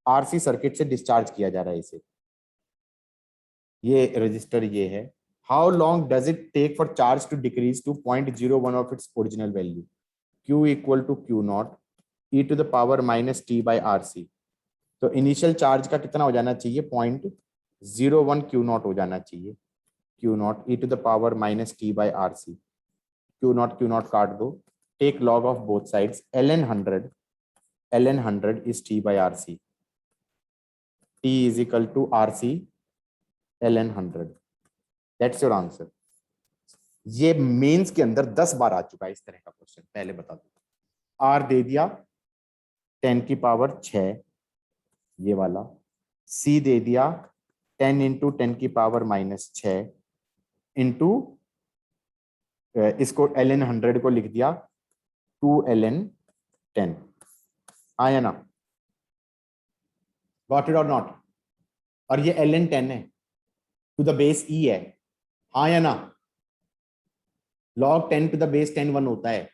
आरसी सर्किट से डिस्चार्ज किया जा रहा है इसे, ये रजिस्टर ये है। How long does it take for charge to decrease to 0.01 of its original value, Q equal to Q naught e to the power minus t by R C. तो इनिशियल चार्ज का कितना हो जाना चाहिए, 0.01 Q not हो जाना चाहिए, Q naught e to the power minus t by R C. Q naught काट दो, take log of both sides, ln 100 is t by rc, t is equal to rc ln 100, that's your answer. ये mains के अंदर 10 बार आ चुका है इस तरह का क्वेश्चन, पहले बता दो। आर दे दिया 10 की पावर 6, ये वाला। सी दे दिया 10 इंटू 10 की पावर माइनस 6 इंटू, इसको ln 100 को लिख दिया 2 ln 10। हाँ या ना, गॉट इट और नॉट? और ये ln 10 है, टू द बेस ई है, हाँ या ना? log 10 टू द बेस 10 1 होता है,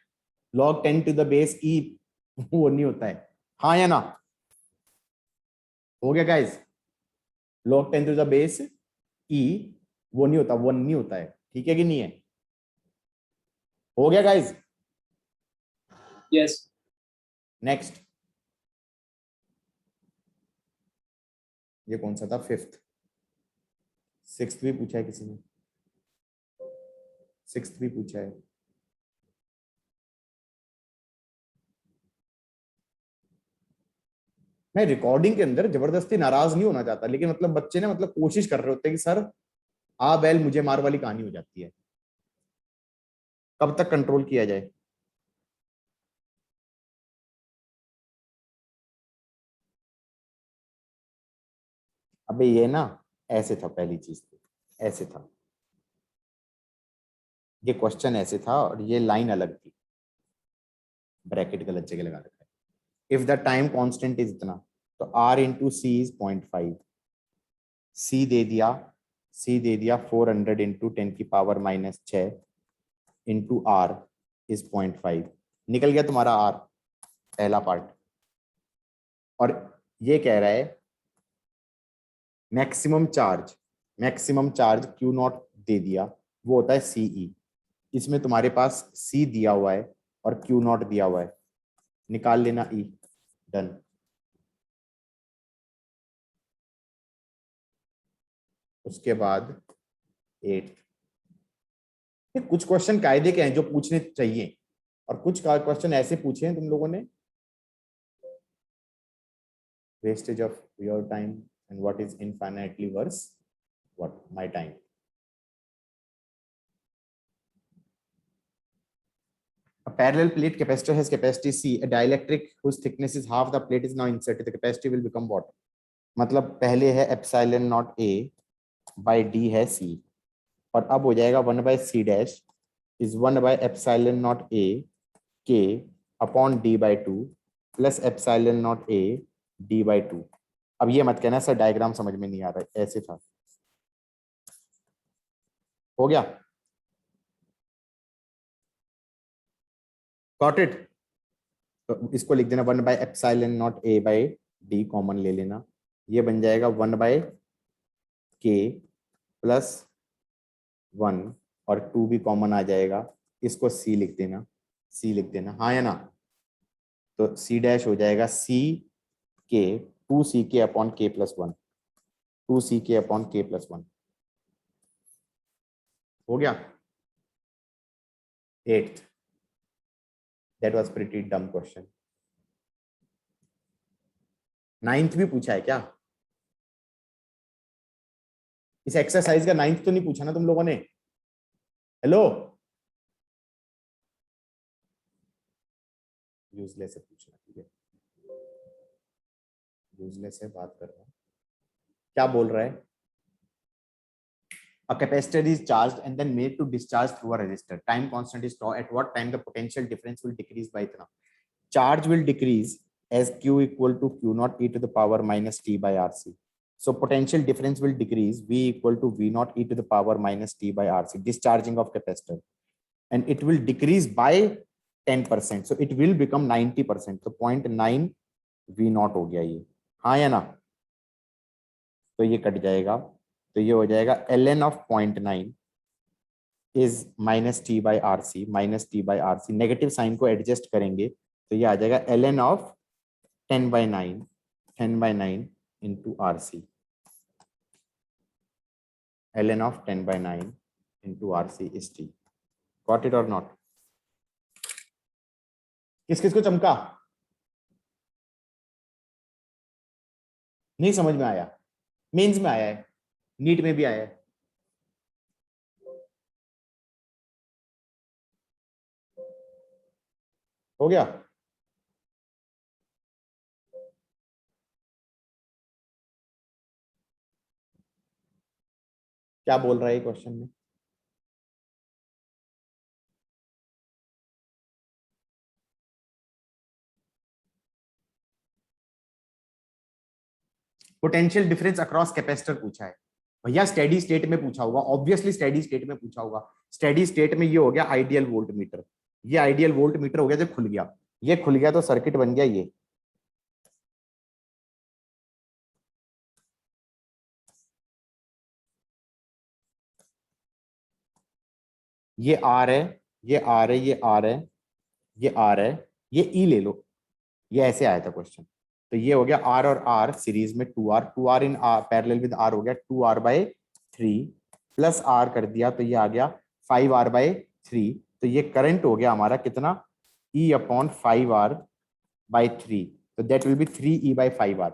log 10 to the base e वो नहीं होता है, हाँ या ना? हो गया guys? log 10 to the base e वो नहीं होता, 1 नहीं होता है, ठीक है कि नहीं है? हो गया गाइस? Yes. नेक्स्ट, ये कौन सा था, फिफ्थ। सिक्स्थ भी पूछा है किसी ने, सिक्स्थ भी पूछा है। मैं रिकॉर्डिंग के अंदर जबरदस्ती नाराज नहीं होना चाहता, लेकिन मतलब बच्चे ना मतलब कोशिश कर रहे होते हैं कि सर आ बैल मुझे मार वाली कहानी हो जाती है, कब तक कंट्रोल किया जाए? अबे ये ना ऐसे था, पहली चीज तो ऐसे था, ये क्वेश्चन ऐसे था और ये लाइन अलग थी, ब्रैकेट गलत जगह लगा रखा है। If the time constant is इतना, तो R into C is 0.5, C दे दिया, सी दे दिया 400 इंटू 10 की power minus 6 into R is 0.5। निकल गया तुम्हारा आर, पहला पार्ट। और ये कह रहा है maximum charge Q not they दिया, वो होता है सीई। इसमें तुम्हारे पास सी दिया हुआ है और क्यू नॉट दिया हुआ है, निकाल लेना ई, डन। उसके बाद 8, कुछ क्वेश्चन कायदे के हैं जो पूछने चाहिए, और कुछ क्वेश्चन ऐसे पूछे हैं तुम लोगों ने, wastage of your time and what is infinitely worse what my time. A parallel plate capacitor has capacity C. A dielectric whose thickness is half the plate is now inserted. The capacity will become what? मतलब पहले है epsilon naught A by D है C, और अब हो जाएगा 1 by C dash is 1 by epsilon naught A K upon D by 2 plus epsilon naught A D by 2। अब ये मत कहना सर डायग्राम समझ में नहीं आ रहा है, ऐसे था। हो गया? Got it? तो इसको लिख देना 1 by epsilon naught A by D common ले लेना, ये बन जाएगा 1/k प्लस 1 और 2 भी कॉमन आ जाएगा, इसको c लिख देना, c लिख देना, हाँ या ना। तो c डैश हो जाएगा c k 2ck upon k plus 1, 2ck upon k plus 1 हो गया। 8th, that was pretty dumb question. 9th भी पूछा है क्या? इस एक्सरसाइज का 9th तो नहीं पूछा ना तुम लोगों ने? हेलो, यूजलेस से पूछना, ठीक है, यूजलेस से बात कर रहा हूं। क्या बोल रहा है? A capacitor is charged and then made to discharge through a resistor. Time constant is tau. At what time the potential difference will decrease by इतना? Charge will decrease as Q equal to Q naught e to the power minus T by RC. So potential difference will decrease V equal to V naught e to the power minus T by RC. Discharging of capacitor, and it will decrease by 10%. So it will become 90%. So 0.9 V naught हो गया ये, हाँ या ना? तो ये cut जाएगा, तो ये हो जाएगा ln of 0.9 is minus t by rc, minus t by rc, negative sign को एडजस्ट करेंगे तो ये आ जाएगा ln of 10/9 into rc, ln of 10/9 into rc is t. Got it or not? किस किस को चमका? नहीं समझ में आया? मेंस में आया है, नीट में भी आया है। हो गया? क्या बोल रहा है क्वेश्चन में? पोटेंशियल डिफरेंस अक्रॉस कैपेसिटर पूछा है भैया, स्टेडी स्टेट में पूछा होगा, ऑब्वियसली स्टेडी स्टेट में पूछा होगा। स्टेडी स्टेट में ये हो गया आइडियल वोल्ट मीटर, ये आइडियल वोल्ट मीटर हो गया जब खुल गया, ये खुल गया तो सर्किट बन गया ये आर है, ये आर है, ये आर है, ये आर है, ये ई ले लो, ये ऐसे आया था क्वेश्चन। तो ये हो गया आर और आर सीरीज में 2R in parallel with are हो गया 2R/3 प्लस आर कर दिया तो ये आ गया 5R/3। तो ये करंट हो गया हमारा कितना? E अपॉन 5R/3, तो दैट विल बी 3E/5R।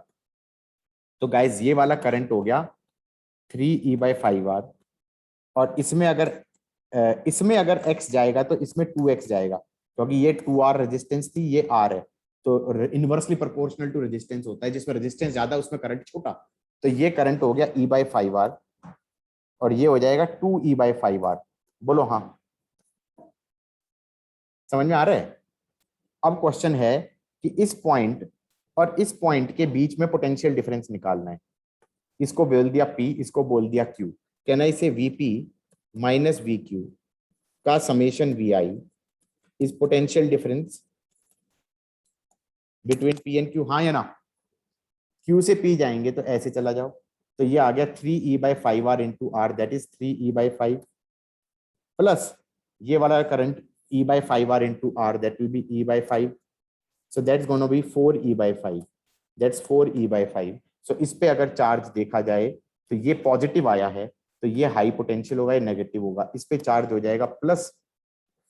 तो गाइज ये वाला करंट हो गया 3E/5R, और इसमें अगर x जाएगा तो इसमें 2x जाएगा, क्योंकि ये 2R रेजिस्टेंस थी, ये R है, तो इनवर्सली प्रोपोर्शनल टू रेजिस्टेंस होता है, जिसमें रेजिस्टेंस ज्यादा उसमें करंट छोटा। तो ये करंट हो गया E/5R और ये हो जाएगा 2E/5R। बोलो हाँ, समझ में आ रहा है? अब क्वेश्चन है कि इस पॉइंट और इस पॉइंट के बीच में पोटेंशियल डिफरेंस निकालना है। इसको बोल दिया P, इसको बोल दिया Q। कहना इसे VP माइनस VQ का summation VI is potential difference between P and Q, हाँ या ना? Q से P जाएंगे तो ऐसे चला जाओ, तो ये आ गया 3E/5R into R, that is 3E/5 plus ये वाला current E/5R into R, that will B E/5, so that's gonna be 4E/5, that's 4E/5। सो इस पे अगर चार्ज देखा जाए तो ये पॉजिटिव आया है, तो ये हाई पोटेंशियल होगा, ये नेगेटिव होगा। इस पे चार्ज हो जाएगा प्लस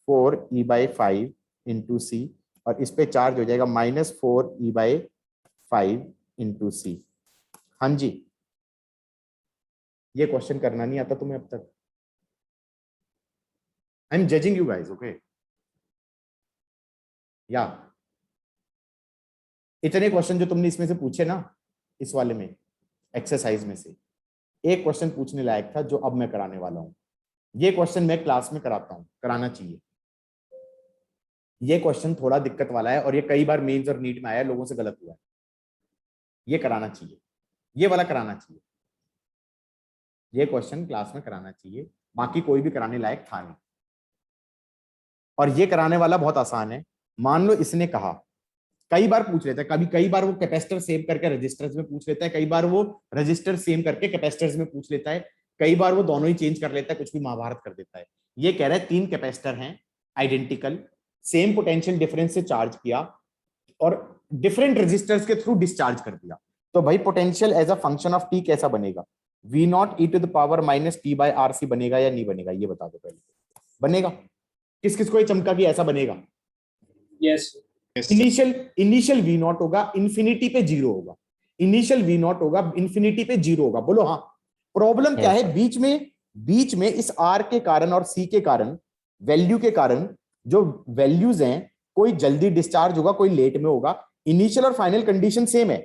4E/5 इंटू C, और इस पे चार्ज हो जाएगा माइनस 4E/5 इंटू C। हाँ जी, ये क्वेश्चन करना नहीं आता तुम्हें अब तक? I am judging you guys, okay? या इतने क्वेश्चन जो तुमने इसमें से पूछे ना, इस वाले में एक्सरसाइज में से एक क्वेश्चन पूछने लायक था जो अब मैं कराने वाला हूं। ये क्वेश्चन मैं क्लास में कराता हूं, कराना चाहिए। ये क्वेश्चन थोड़ा दिक्कत वाला है और ये कई बार मेंस और नीट में आया, लोगों से गलत हुआ है। ये कराना चाहिए, ये वाला कराना चाहिए, ये क्वेश्चन क्लास में कराना चाहिए, बाकी कोई भी कराने लायक था नहीं। और ये कराने वाला बहुत आसान है। मान लो इसने कहा कई बार पूछ लेता है, कई बार वो कैपेसिटर सेव करके रजिस्टर्स में पूछ लेता है, कई बार वो रजिस्टर सेव करके कैपेसिटर्स में पूछ लेता है, कई बार वो दोनों ही चेंज कर लेता है, कुछ भी महाभारत कर देता है। ये कह रहा है 3 कैपेसिटर हैं आइडेंटिकल, सेम पोटेंशियल डिफरेंस से चार्ज किया और डिफरेंट रेजिस्टर्स के थ्रू डिस्चार्ज कर दिया। तो भाई potential as a function of t कैसा बनेगा? v naught e to the power minus t by R C बनेगा या नहीं बनेगा, ये बता दो पहले। बनेगा? किस किस को ये चमका कि ऐसा बनेगा? Yes. इनिशियल वी नॉट होगा इन्फिनिटी पे 0 होगा, इनिशियल वी नॉट होगा इन्फिनिटी पे 0 होगा। बोलो हाँ। प्रॉब्लम क्या है? बीच में इस आर के कारण और सी के कारण, वैल्यू के कारण जो वैल्यूज हैं, कोई जल्दी डिस्चार्ज होगा, कोई लेट में होगा। इनिशियल और फाइनल कंडीशन सेम है।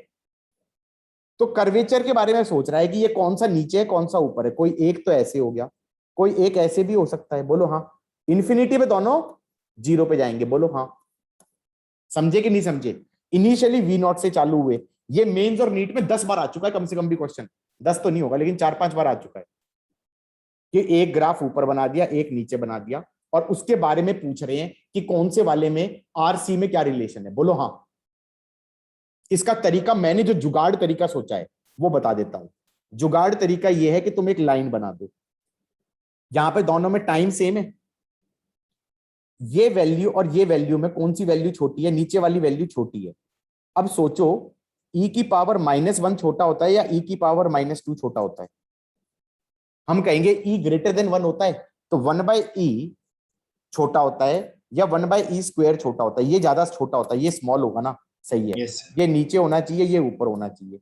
तो कर्वेचर के बारे में सोच रहा है कि ये कौन सा नीचे है कौन सा ऊपर है। कोई एक तो ऐसे हो गया, कोई एक ऐसे भी हो सकता है। बोलो हाँ। इन्फिनिटी पे दोनों 0 पे जाएंगे। बोलो हाँ। समझे कि नहीं समझे? इनिशियली वी नॉट से चालू हुए। ये मेंस और नीट में 10 बार आ चुका है कम से कम भी क्वेश्चन। 10 तो नहीं होगा लेकिन 4-5 बार आ चुका है कि एक ग्राफ ऊपर बना दिया, एक नीचे बना दिया, और उसके बारे में पूछ रहे हैं कि कौन से वाले में आरसी में क्या रिलेशन है। बोलो हाँ। इसका तरीका, मैंने जो जुगाड़ तरीका सोचा है वो बता देता हूं। जुगाड़ तरीका यह है कि तुम एक लाइन बना दो, यहां पे दोनों में टाइम सेम है, ये वैल्यू और ये वैल्यू में कौन सी वैल्यू छोटी है? नीचे वाली वैल्यू छोटी है। अब सोचो e की पावर -1 छोटा होता है या e की पावर -2 छोटा होता है? हम कहेंगे e ग्रेटर देन 1 होता है, तो 1/e छोटा होता है या 1/e स्क्वायर छोटा होता है? ये ज्यादा छोटा होता है, ये स्मॉल होगा ना। सही है। Yes. ये नीचे होना चाहिए, ये ऊपर होना चाहिए।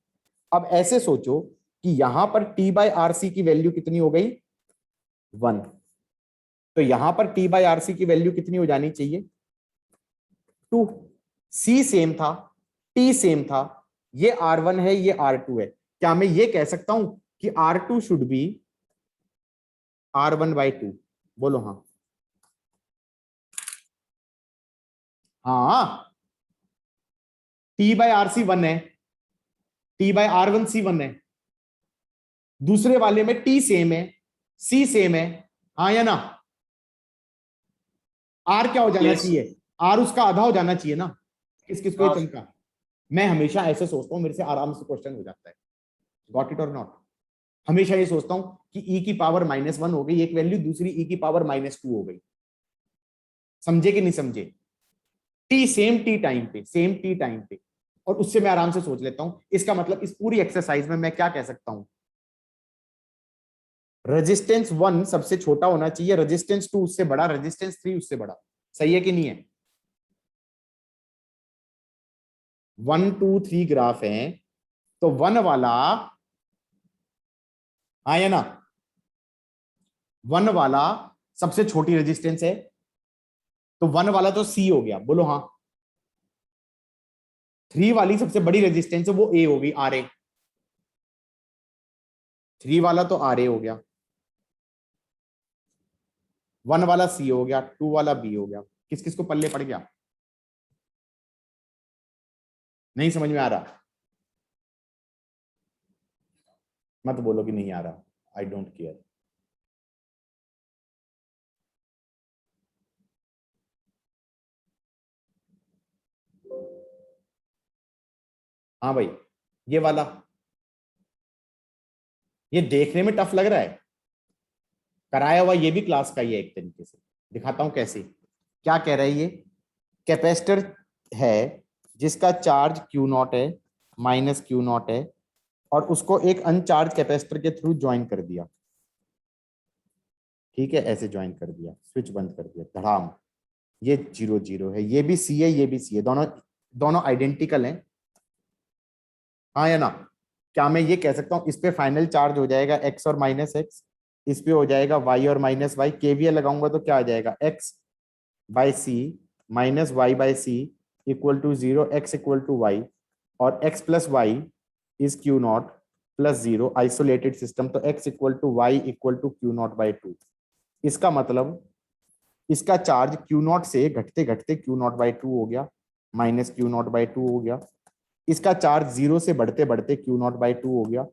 अब ऐसे सोचो कि यहां पर t/rc की वैल्यू कितनी हो गई? 1। तो यहां पर t/rc की वैल्यू कितनी हो जानी चाहिए? 2। c सेम था, t सेम था, ये r1 है, ये r2 है। क्या मैं ये कह सकता हूं कि r2 शुड बी r1/2? बोलो हाँ। हाँ, t/rc 1 है, t/r1c 1 है, दूसरे वाले में t सेम है, c सेम है। हाँ या ना? r क्या हो जाना Yes. चाहिए? r उसका आधा हो जाना चाहिए ना। किस किस को ये हाँ। चमका? मैं हमेशा ऐसे सोचता हूं, मेरे से आराम से क्वेश्चन हो जाता है। गॉट इट और नॉट? हमेशा ये सोचता हूं कि e की पावर -1 हो गई एक वैल्यू, दूसरी e की पावर -2 हो गई। समझे कि नहीं समझे? टी सेम टी टाइम पे, सेम टी टाइम पे, और उससे मैं आराम से सोच लेता हूं। इसका मतलब इस पूरी एक्सरसाइज में मैं क्या कह सकता हूं? रेजिस्टेंस 1 सबसे छोटा होना चाहिए, रेजिस्टेंस 2 उससे बड़ा, रेजिस्टेंस 3 उससे बड़ा। सही है कि नहीं है? 1 2 3 ग्राफ है, तो 1 वाला, हाँ या ना, 1 वाला सबसे छोटी रेजिस्टेंस है, तो 1 वाला तो सी हो गया। बोलो हाँ। 3 वाली सबसे बड़ी रेजिस्टेंस है, वो ए होगी, आर ए। 3 वाला तो आर ए हो गया, 1 वाला सी हो गया, 2 वाला बी हो गया। किस किस को पल्ले पड़ गया? नहीं समझ में आ रहा? मत बोलो कि नहीं आ रहा, आई डोंट केयर। हाँ भाई, ये वाला, ये देखने में टफ लग रहा है, कराया हुआ ये भी क्लास का ही है एक तरीके से। दिखाता हूं कैसे। क्या कह रहा है ये? कैपेसिटर है जिसका चार्ज Q0 है, -Q0 है, और उसको एक अनचार्ज कैपेसिटर के थ्रू ज्वाइन कर दिया। ठीक है, ऐसे ज्वाइन कर दिया, स्विच बंद कर दिया, धड़ाम। ये 0 0 है, ये भी सी है, ये भी सी है, दोनों आइडेंटिकल हैं। हाँ या ना? क्या मैं ये कह सकता हूं इस पे फाइनल चार्ज हो जाएगा x और -x, इस पे हो जाएगा y और -y। केवीएल लगाऊंगा तो क्या आ जाएगा? x/c -y/c = 0, x = y, और x + y is Q0 + 0, isolated system. तो x = y = Q0/2। इसका मतलब इसका चार्ज Q0 से घटते घटते Q0/2 हो गया, -Q0/2 हो गया। इसका चार्ज 0 से बढ़ते बढ़ते Q0/2 हो गया,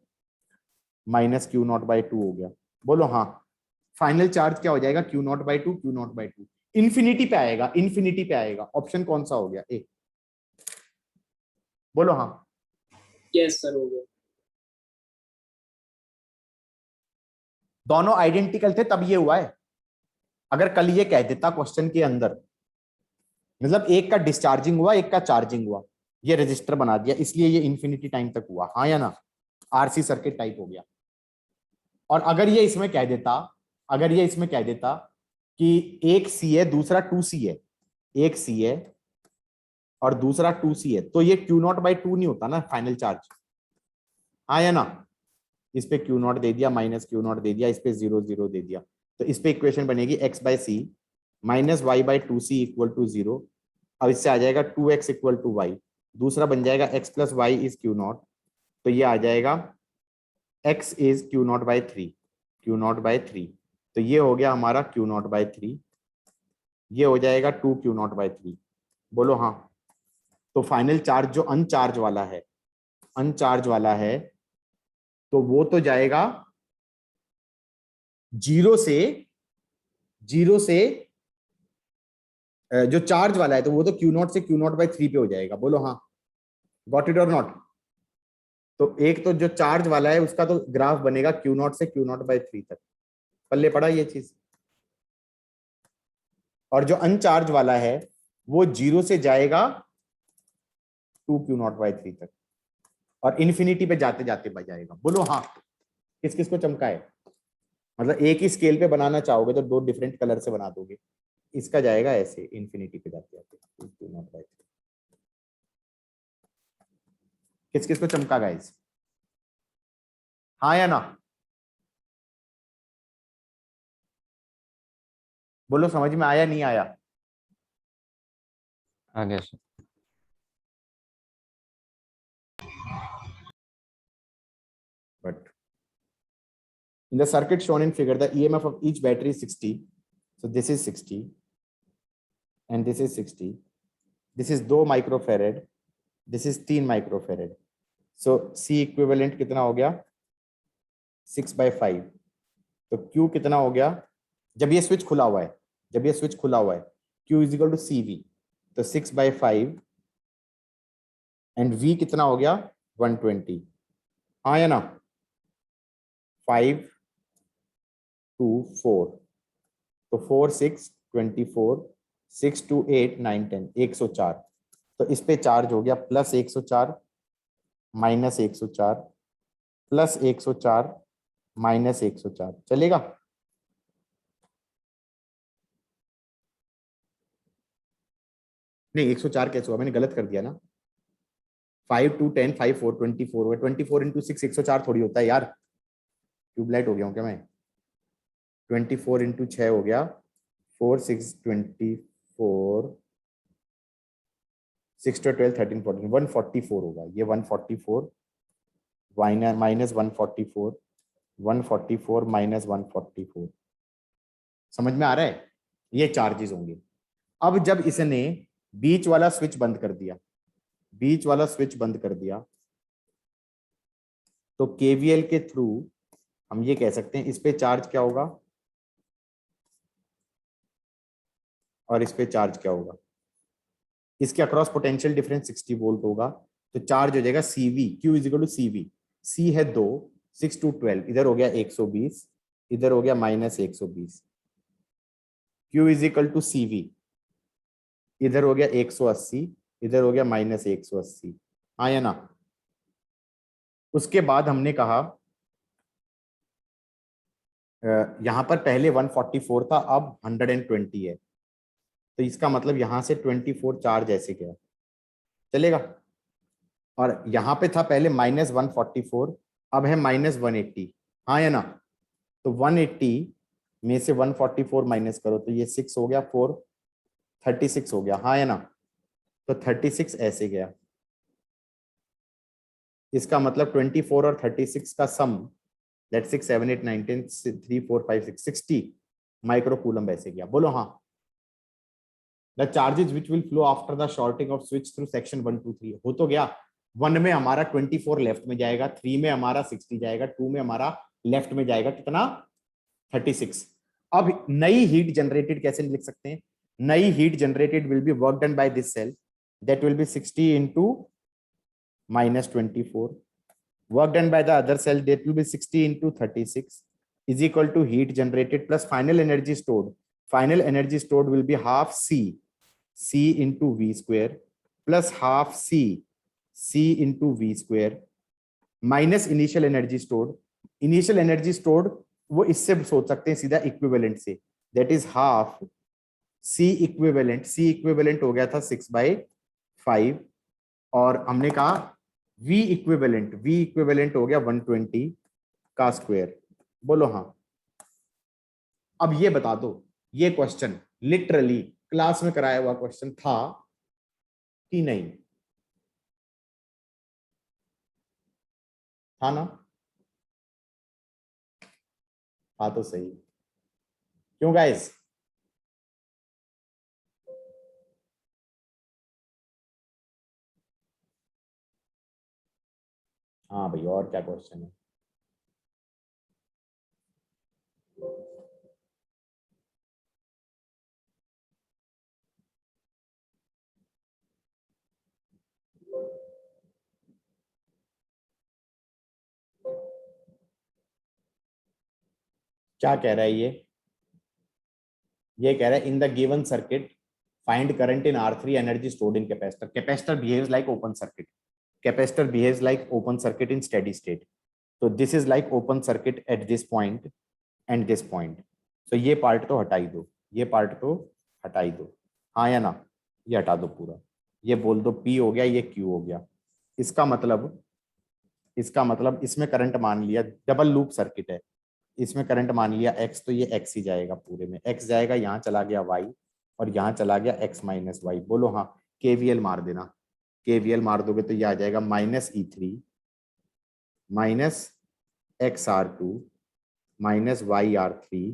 -Q0/2 हो गया। बोलो हाँ। फाइनल चार्ज क्या हो जाएगा? Q0/2, Q0/2। इन्फिनिटी पे आएगा, इन्फिनिटी पे आएगा। ऑप्शन कौन सा हो गया? ए। बोलो हाँ। यस सर हो गया। दोनों आइडेंटिकल थे तब ये हुआ है। अगर कल ये कह देता क्वेश्चन के अंदर, मतलब एक का डिस्चार्जिंग हुआ एक का चार्जिंग हुआ, ये रजिस्टर बना दिया इसलिए ये इंफिनिटी टाइम तक हुआ, हाँ या ना, आरसी सर्किट टाइप हो गया। और अगर ये इसमें कह देता, अगर ये इसमें कह देता कि एक सी है दूसरा 2C है, एक सी है और दूसरा 2C है, तो ये Q0/2 नहीं होता ना फाइनल चार्ज, हाँ या ना। इस पे Q0 दे दिया, माइनस Q0 दे दिया, इस पे 0 0 दे दिया, तो इस पे इक्वेशन बनेगी x/c minus y/2c equal to 0। अब इससे आ जाएगा 2x इक्वल टू y, दूसरा बन जाएगा x plus y is Q0, तो ये आ जाएगा x इज Q0/3, Q0/3, तो ये हो गया हमारा Q0/3, ये हो जाएगा 2 Q0/3। बोलो हाँ। तो फाइनल चार्ज जो अनचार्ज वाला है, अनचार्ज वाला है, तो वो तो जाएगा जीरो से, जीरो से जो चार्ज वाला है तो वो तो Q0 से Q0/3 पे हो जाएगा। बोलो हाँ, गॉट इट और नॉट। तो एक तो जो चार्ज वाला है उसका तो ग्राफ बनेगा Q0 से Q0/3 तक, पल्ले पड़ा ये चीज। और जो अनचार्ज वाला है वो जीरो से जाएगा 2 Q0/3 तक और इन्फिनिटी पे जाते जाते बच जाएगा। बोलो हाँ। किस किस को चमका है? मतलब एक ही स्केल पे बनाना चाहोगे तो दो डिफरेंट कलर से बना दोगे, इसका जाएगा ऐसे इन्फिनिटी पे जाते जाते 2 Q0/3। किस किस को चमका गाइस, हाँ या ना? बोलो समझ में आया नहीं आया? आगे sir. But in the circuit shown in figure, the EMF of each battery is 60. So this is 60 and this is 60. This is 2 microfarad. This is 3 microfarad. So C equivalent कितना हो गया? 6/5. तो Q कितना हो गया? जब ये स्विच खुला हुआ है, जब ये स्विच खुला हुआ है, Q is equal to CV. तो 6/5 एंड V कितना हो गया? 120. हाँ या ना? 5 2 4, तो 4 6 24, 6 2 8 9 10, 104। तो इस पे चार्ज हो गया प्लस 104 माइनस 104 प्लस 104 माइनस 104, चलेगा? नहीं 104 कैसे हुआ, मैंने गलत कर दिया ना। 5 2 10 5 4 24 हुआ, 24 इंटू 6 104 थोड़ी होता है यार, ट्यूबलाइट हो गया हूँ क्या मैं? 24 इंटू 6 हो गया 4 6 24 6 to 12 13 14 144 होगा, ये 144 माइनस 144 144 माइनस 144। समझ में आ रहा है? ये चार्जेस होंगे। अब जब इसने बीच वाला स्विच बंद कर दिया, बीच वाला स्विच बंद कर दिया, तो केवीएल के थ्रू हम ये कह सकते हैं इस पे चार्ज क्या होगा और इस पे चार्ज क्या होगा। इसके अक्रॉस पोटेंशियल डिफरेंस 60 वोल्ट होगा, तो चार्ज हो जाएगा CV, Q is equal to CV। C है 2, 6 2 12, इधर हो गया 120, इधर हो गया minus 120। Q is equal to CV, इधर हो गया 180, इधर हो गया माइनस 180, हाँ या ना? उसके बाद हमने कहा यहां पर पहले 144 था, अब 120 है, तो इसका मतलब यहां से 24 चार्ज ऐसे गया, चलेगा? और यहां पे था पहले माइनस 144, अब है माइनस 180, हाँ या ना? तो 180 में से 144 माइनस करो तो ये 6 हो गया, 4 36 हो गया, हाँ या ना? तो 36 ऐसे गया, इसका मतलब 24 और 36 का सम, दैट 6 7 8 9 10 3 4 5 6 60 माइक्रोकूलम ऐसे गया। बोलो हाँ। The charges which will flow after the shorting of switch through section 1 2 3, हो तो गया। 1 में हमारा 24 लेफ्ट में जाएगा, 3 में हमारा 60 जाएगा, 2 में हमारा लेफ्ट में जाएगा कितना? 36। अब नई हीट जनरेटेड कैसे लिख सकते हैं? नई heat generated will be work done by this cell, that will be 60 into -24. Work done by the other cell, that will be 60 into 36 is equal to heat generated plus final energy stored. Final energy stored will be half C into V square plus half C into V square minus initial energy stored. Initial energy stored वो इससे सोच सकते हैं सीधा equivalent से, that is half C equivalent हो गया था 6/5 और हमने कहा V इक्विवेलेंट हो गया 120 का स्क्वायर. बोलो हाँ. अब ये बता दो, ये क्वेश्चन लिटरली क्लास में कराया हुआ क्वेश्चन था कि नहीं था ना? हाँ तो सही. क्यों गाइस? हाँ भाई, और क्या क्वेश्चन है? क्या कह रहा है ये कह रहा है in the given circuit find current in R3 energy stored in capacitor. Capacitor behaves like open circuit. Capacitor behaves like open circuit in steady state. तो this is like open circuit at this point and this point. तो ये part तो हटा ही दो, ये part तो हटा ही दो. हाँ या ना? ये हटा दो पूरा. ये बोल दो P हो गया, ये Q हो गया. इसका मतलब इसमें करंट मान लिया, डबल लूप सर्किट है, इसमें करंट मान लिया X, तो ये X ही जाएगा पूरे में. X जाएगा, यहाँ चला गया Y और यहाँ चला गया X माइनस वाई. बोलो हाँ. KVL मार देना. KVL मार दोगे तो ये आ जाएगा -E3 minus XR2 minus YR3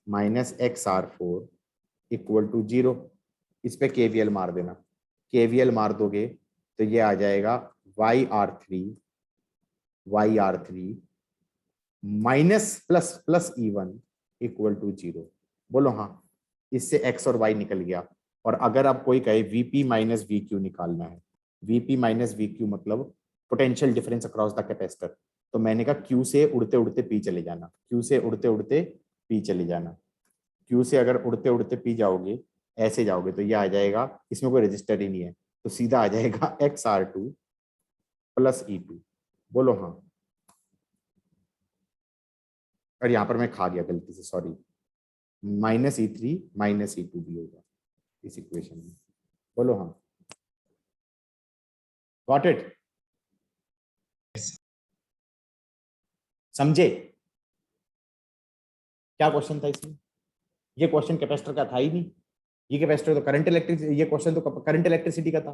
minus XR4 equal to 0. इस पे KVL मार देना. KVL मार दोगे तो ये आ जाएगा YR3 minus plus E1 equal to 0. बोलो हाँ. इससे X और Y निकल गया. और अगर आप कोई कहे VP माइनस VQ निकालना है, VP माइनस VQ मतलब potential difference across the capacitor, तो मैंने कहा Q से उड़ते उड़ते P चले जाना. Q से उड़ते उड़ते P चले जाना. Q से अगर उड़ते उड़ते P जाओगे, ऐसे जाओगे, तो ये आ जाएगा, इसमें कोई रजिस्टर ही नहीं है, तो सीधा आ जाएगा XR2 प्लस E2. बोलो हाँ. और यहाँ पर मैं खा गया गलती से, सॉरी. -E3 माइनस E2 भी होगा इस इक्वेशन में. बोलो हाँ. Got it? समझे क्या क्वेश्चन था इसमें? ये क्वेश्चन कैपेसिटर का था ही नहीं. ये कैपेसिटर तो करंट इलेक्ट्रिसिटी, ये क्वेश्चन तो करंट इलेक्ट्रिसिटी का था.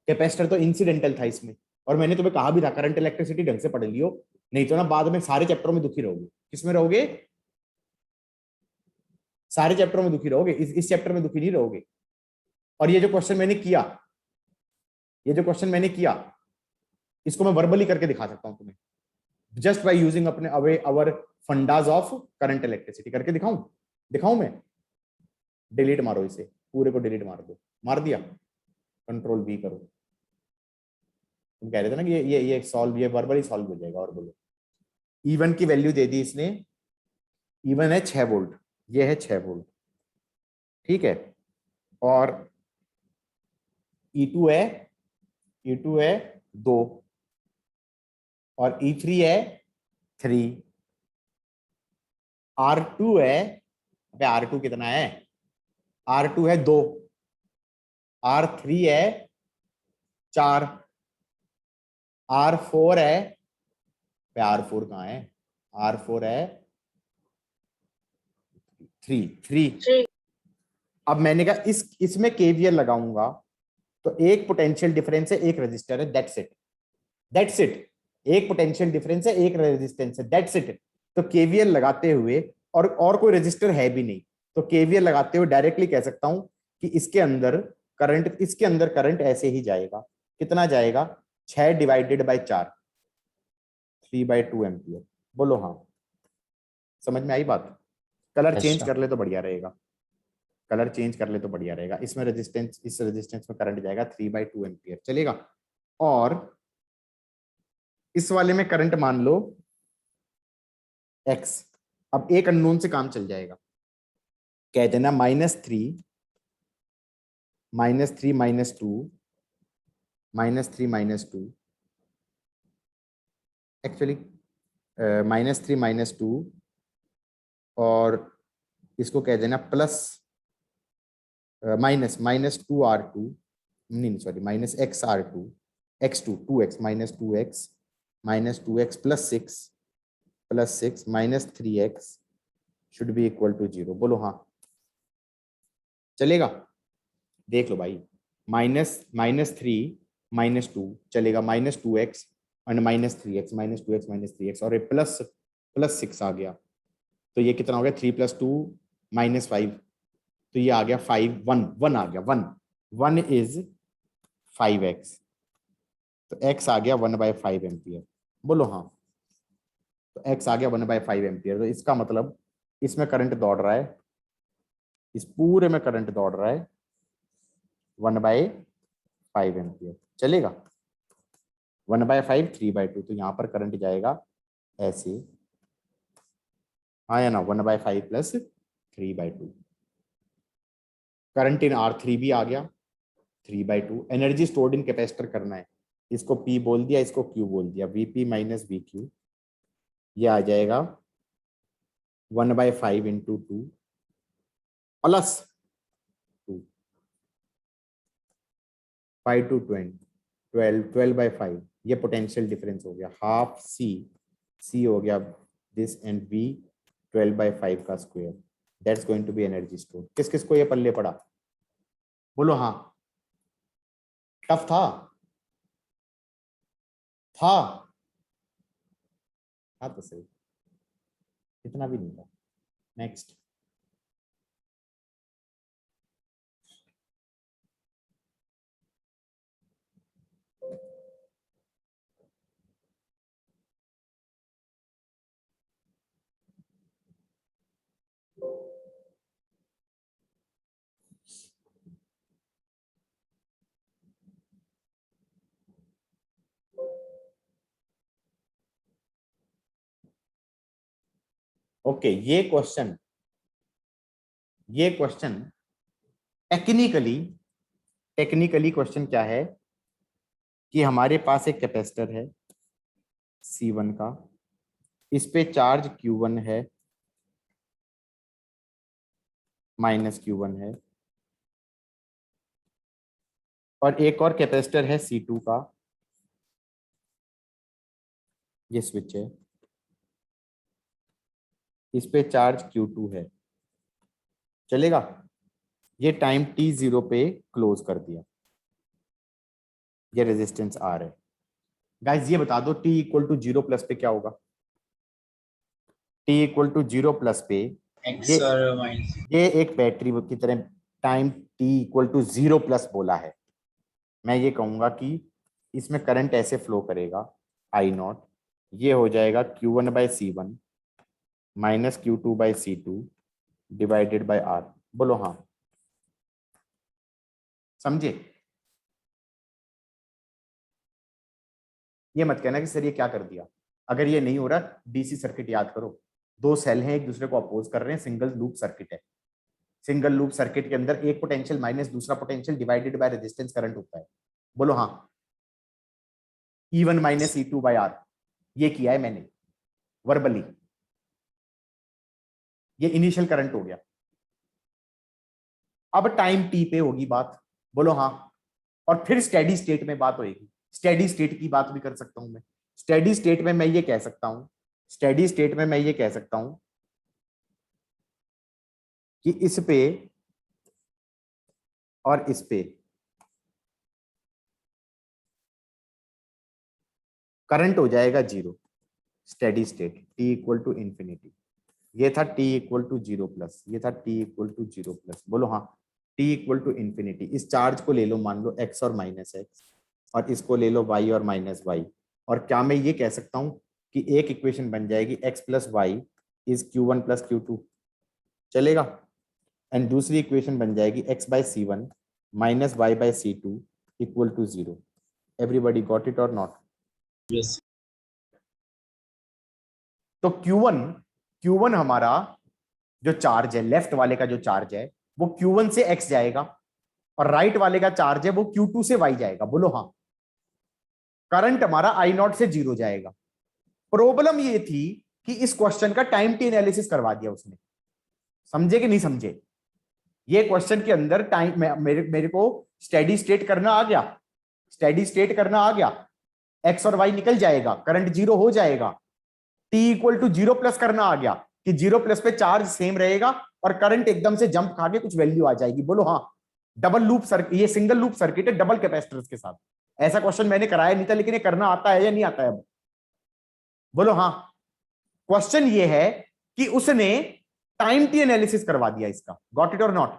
कैपेसिटर तो इंसिडेंटल था इसमें. और मैंने तुम्हें कहा भी था करंट इलेक्ट्रिसिटी ढंग से पढ़ लियो, नहीं तो ना बाद में सारे चैप्टरों में दुखी रहोगे. किसमें रहोगे? सारे चैप्टरों में दुखी रहोगे, इस चैप्टर में दुखी नहीं रहोगे. और ये जो क्वेश्चन मैंने किया, इसको मैं वर्बली करके दिखा सकता हूं तुम्हें, जस्ट बाय यूजिंग अपने अवर फंडाज ऑफ करंट इलेक्ट्रिसिटी. करके दिखाऊं मैं? डिलीट मारो इसे, पूरे को डिलीट मार दो. मार दिया? कंट्रोल V करो. तुम कह रहे थे ना कि ये सॉल्व, ये वर्बली सॉल्व हो जाएगा. और बोलो. E1 की वैल्यू दे दी इसने. E1 है 6 वोल्ट, ये है 6 वोल्ट, ठीक है. और E2 है 2 और E3 है 3. R2 है, अबे R2 कितना है? R2 है 2, R3 है 4, R4 है, R4 कहाँ है? R4 है 3. अब मैंने कहा इसमें KVL लगाऊंगा तो एक पोटेंशियल डिफरेंस है, एक रेजिस्टर है. That's it. एक पोटेंशियल डिफरेंस है, एक रेजिस्टेंस है. That's it. तो KVL लगाते हुए, और कोई रेजिस्टर है भी नहीं, तो KVL लगाते हुए डायरेक्टली कह सकता हूं कि इसके अंदर करंट ऐसे ही जाएगा. कितना जाएगा? 6 डिवाइडेड बाय 4, 3/2 एम्पियर. बोलो हाँ. समझ में आई बात? कलर चेंज कर ले तो बढ़िया रहेगा. इसमें रेजिस्टेंस, इस रेजिस्टेंस में करंट जाएगा 3/2 एम्पियर चलेगा. और इस वाले में करंट मान लो x। अब एक अननोन से काम चल जाएगा, कह देना -3 -3 -2 -3 -2, एक्चुअली -3 -2, और इसको कह देना प्लस -2R2, नहीं sorry -XR2 x2 2x -2x -2x + 6 -3x should be equal to 0। बोलो हाँ, चलेगा? देख लो भाई, -3 -2 चलेगा, -2x और -3x -2x और +6 आ गया, तो ये कितना हो गया? 3 + 2 -5, तो ये आ गया 5 1 आ गया, 1 इज 5x, तो x आ गया 1/5 एम्पियर। बोलो हाँ, तो x आ गया 1/5 एम्पियर। तो इसका मतलब इसमें करंट दौड़ रहा है, इस पूरे में करंट दौड़ रहा है 1/5 एम्पियर। चलेगा? 1/5 3/2, तो यहाँ पर करंट जाएगा ऐसे, हाँ या ना, 1/5 + 3/2। करंट इन R3 भी आ गया 3/2। एनर्जी स्टोर्ड इन कैपेसिटर करना है, इसको P बोल दिया, इसको Q बोल दिया, Vp - Vq, ये आ जाएगा 1/5 × 2 + 2, 5 to 20 12/5। ये पोटेंशियल डिफरेंस हो गया, हाफ C हो गया दिस, एंड V 12/5 का square, that's going to be energy store. किस किस को ये पल्ले पड़ा? बोलो हाँ, टफ था तो सही, इतना भी नहीं था। नेक्स्ट, ओके, ये क्वेश्चन टेक्निकली क्वेश्चन क्या है कि हमारे पास एक कैपेसिटर है C1 का, इस पे चार्ज Q1 है, -Q1 है, और एक और कैपेसिटर है C2 का, ये स्विच है, इस पे चार्ज Q2 है। चलेगा? ये टाइम t0 पे क्लोज कर दिया, ये रेजिस्टेंस R है। गाइस ये बता दो t = 0 पे क्या होगा? t = 0 पे एक्स और माइनस। ये एक बैटरी की तरह टाइम t = 0 बोला है। मैं ये कहूंगा कि इसमें करंट ऐसे फ्लो करेगा, I0, ये हो जाएगा Q1/C1 - Q2/C2 / R। बोलो हाँ, समझे? ये मत कहना कि सर ये क्या कर दिया। अगर ये नहीं हो रहा, डीसी सर्किट याद करो, दो सेल हैं, एक दूसरे को अपोज कर रहे हैं, सिंगल लूप सर्किट है। सिंगल लूप सर्किट के अंदर एक पोटेंशियल माइनस दूसरा potential divided by resistance current होता है। बोलो हाँ, E1 - E2/R, ये किया है मैंने वर्बली, ये इनिशियल करंट हो गया। अब टाइम टी पे होगी बात, बोलो हाँ, और फिर स्टेडी स्टेट में बात होगी। स्टेडी स्टेट की बात भी कर सकता हूं मैं। स्टेडी स्टेट में मैं ये कह सकता हूं कि इस पे और इस पे करंट हो जाएगा 0, स्टेडी स्टेट t = ∞। ये था t = 0+, ये था t = 0+। बोलो हाँ, t = ∞। इस चार्ज को ले लो, मान लो x और -x, और इसको ले लो y और -y, और क्या मैं ये कह सकता हूं कि एक इक्वेशन बन जाएगी x + y = Q1 + Q2। चलेगा? एंड दूसरी इक्वेशन बन जाएगी x/C1 - y/C2 = 0। Everybody got it और नॉट? यस। तो Q1 हमारा जो चार्ज है, लेफ्ट वाले का जो चार्ज है वो Q1 से X जाएगा, और राइट वाले का चार्ज है वो Q2 से Y जाएगा। बोलो हाँ। करंट हमारा I0 से 0 जाएगा। प्रॉब्लम ये थी कि इस क्वेश्चन का टाइम टी एनालिसिस करवा दिया उसने। समझे कि नहीं समझे? ये क्वेश्चन के अंदर टाइम मेरे को स्टेडी स्टेट करना आ गया, स्टेडी स्टेट करना आ गया, एक्स और वाई निकल जाएगा, करंट 0 हो जाएगा, टी इक्वल टू 0 प्लस करना आ गया कि 0 प्लस पे चार्ज सेम रहेगा और करंट एकदम से जंप खा के कुछ वैल्यू आ जाएगी। बोलो हाँ। डबल लूप सर्किट, ये सिंगल लूप सर्किट है डबल कैपेसिटर्स के साथ। ऐसा क्वेश्चन मैंने कराया नहीं था, लेकिन ये करना आता है या नहीं आता है अब? बोलो हाँ। क्वेश्चन ये है कि उसने टाइम टी एनालिसिस करवा दिया इसका। गॉट इट और नॉट?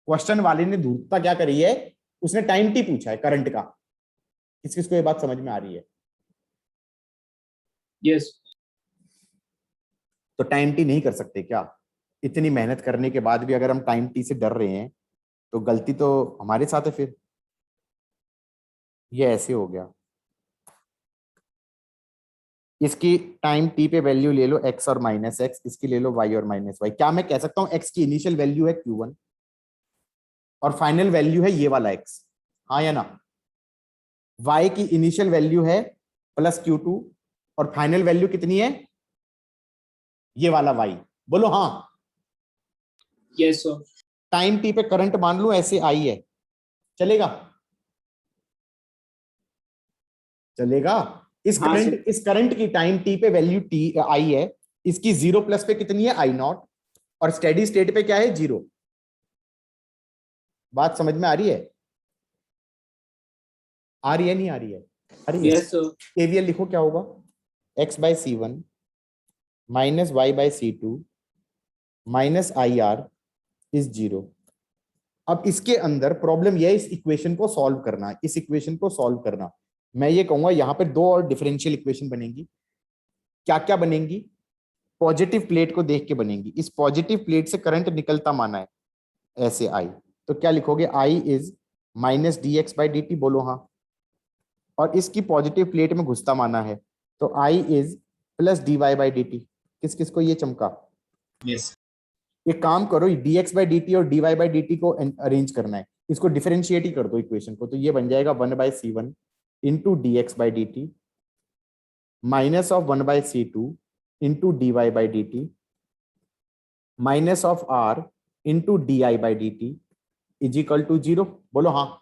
क्वेश्चन वाले ने धूर्तता क्या करी है, उसने टाइम टी पूछा है करंट का। किस किस को ये बात समझ में आ रही है? यस तो टाइम टी नहीं कर सकते क्या? इतनी मेहनत करने के बाद भी अगर हम टाइम टी से डर रहे हैं तो गलती तो हमारे साथ है फिर। ये ऐसे हो गया। इसकी टाइम टी पे वैल्यू ले लो x और माइनस एक्स, इसकी ले लो y और माइनस वाई। क्या मैं कह सकता हूं x की इनिशियल वैल्यू है Q1 और फाइनल वैल्यू है ये वाला x? हाँ या ना? y की इनिशियल वैल्यू है प्लस Q2 और फाइनल वैल्यू कितनी है? ये वाला y। बोलो हाँ। यस सर टाइम टी पे करंट मान लो ऐसे आई है, चलेगा? चलेगा। हाँ सर इस करंट की टाइम टी पे वैल्यू टी आई है, इसकी 0 प्लस पे कितनी है? I0, और स्टेडी स्टेट पे क्या है? 0। बात समझ में आ रही है? आ रही है नहीं आ रही है? आ रही है। यस सर केवीएल लिखो, क्या होगा? x by C1 minus y by C2 minus IR is 0। अब इसके अंदर प्रॉब्लम यह है इस इक्वेशन को सॉल्व करना, इस इक्वेशन को सॉल्व करना। मैं ये कहूंगा यहां पे दो और डिफरेंशियल इक्वेशन बनेंगी। क्या क्या बनेंगी? पॉजिटिव प्लेट को देख के बनेंगी। इस पॉजिटिव प्लेट से करंट निकलता माना है ऐसे आई, तो क्या लिखोगे? I is minus d x by d t. बोलो हाँ। और इसकी पॉजिटिव प्लेट में घुसता माना है, तो I is plus d y by d t. किस किस को ये चमका? यस एक काम करो, d x by d t और d y by d t को अरेंज करना है, इसको डिफरेंशिएट ही कर दो इक्वेशन को, तो ये बन जाएगा 1/C1 into d x by d t minus of 1/C2 into d y by d t minus of R into d I by d t is equal to 0। बोलो हाँ।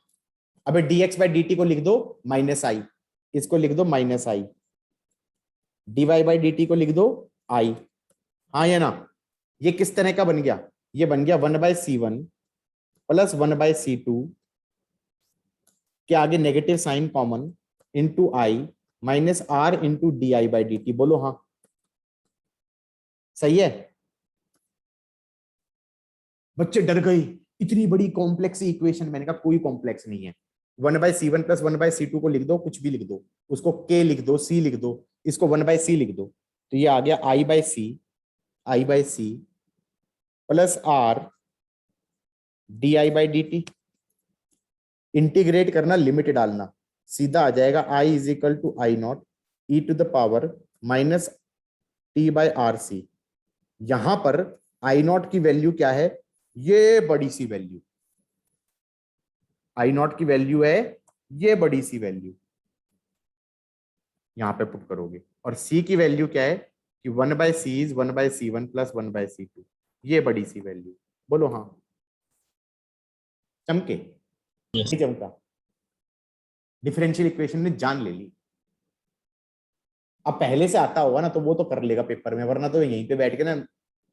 अबे d x by d t को लिख दो minus I, इसको लिख दो minus I, d y by d t को लिख दो आई। हाँ या ना? ये किस तरह का बन गया? ये बन गया 1/C1 प्लस 1/C2 के आगे negative sign common into I minus R into d I by d t. बोलो हाँ। सही है? बच्चे डर गए, इतनी बड़ी कॉम्प्लेक्स इक्वेशन। मैंने कहा कोई कॉम्प्लेक्स नहीं है। 1/C1 प्लस 1/C2 को लिख दो, कुछ भी लिख दो, उसको k लिख दो, c लिख दो, इसको 1/C लिख दो, तो ये आ गया I/C plus R d I by d t. Integrate करना, लिमिट डालना, सीधा आ जाएगा I is equal to I0 e to the power minus t by R C. यहां पर I0 की वैल्यू क्या है? ये बड़ी सी वैल्यू I0 की वैल्यू है, ये बड़ी सी वैल्यू यहां पे पुट करोगे। और C की वैल्यू क्या है कि 1/C is 1/C1 plus 1/C2, ये बड़ी सी वैल्यू। बोलो हाँ। चमके? नहीं चमका? डिफरेंशियल इक्वेशन ने जान ले ली। अब पहले से आता होगा ना तो वो तो कर लेगा पेपर में, वरना तो यहीं पे बैठ के ना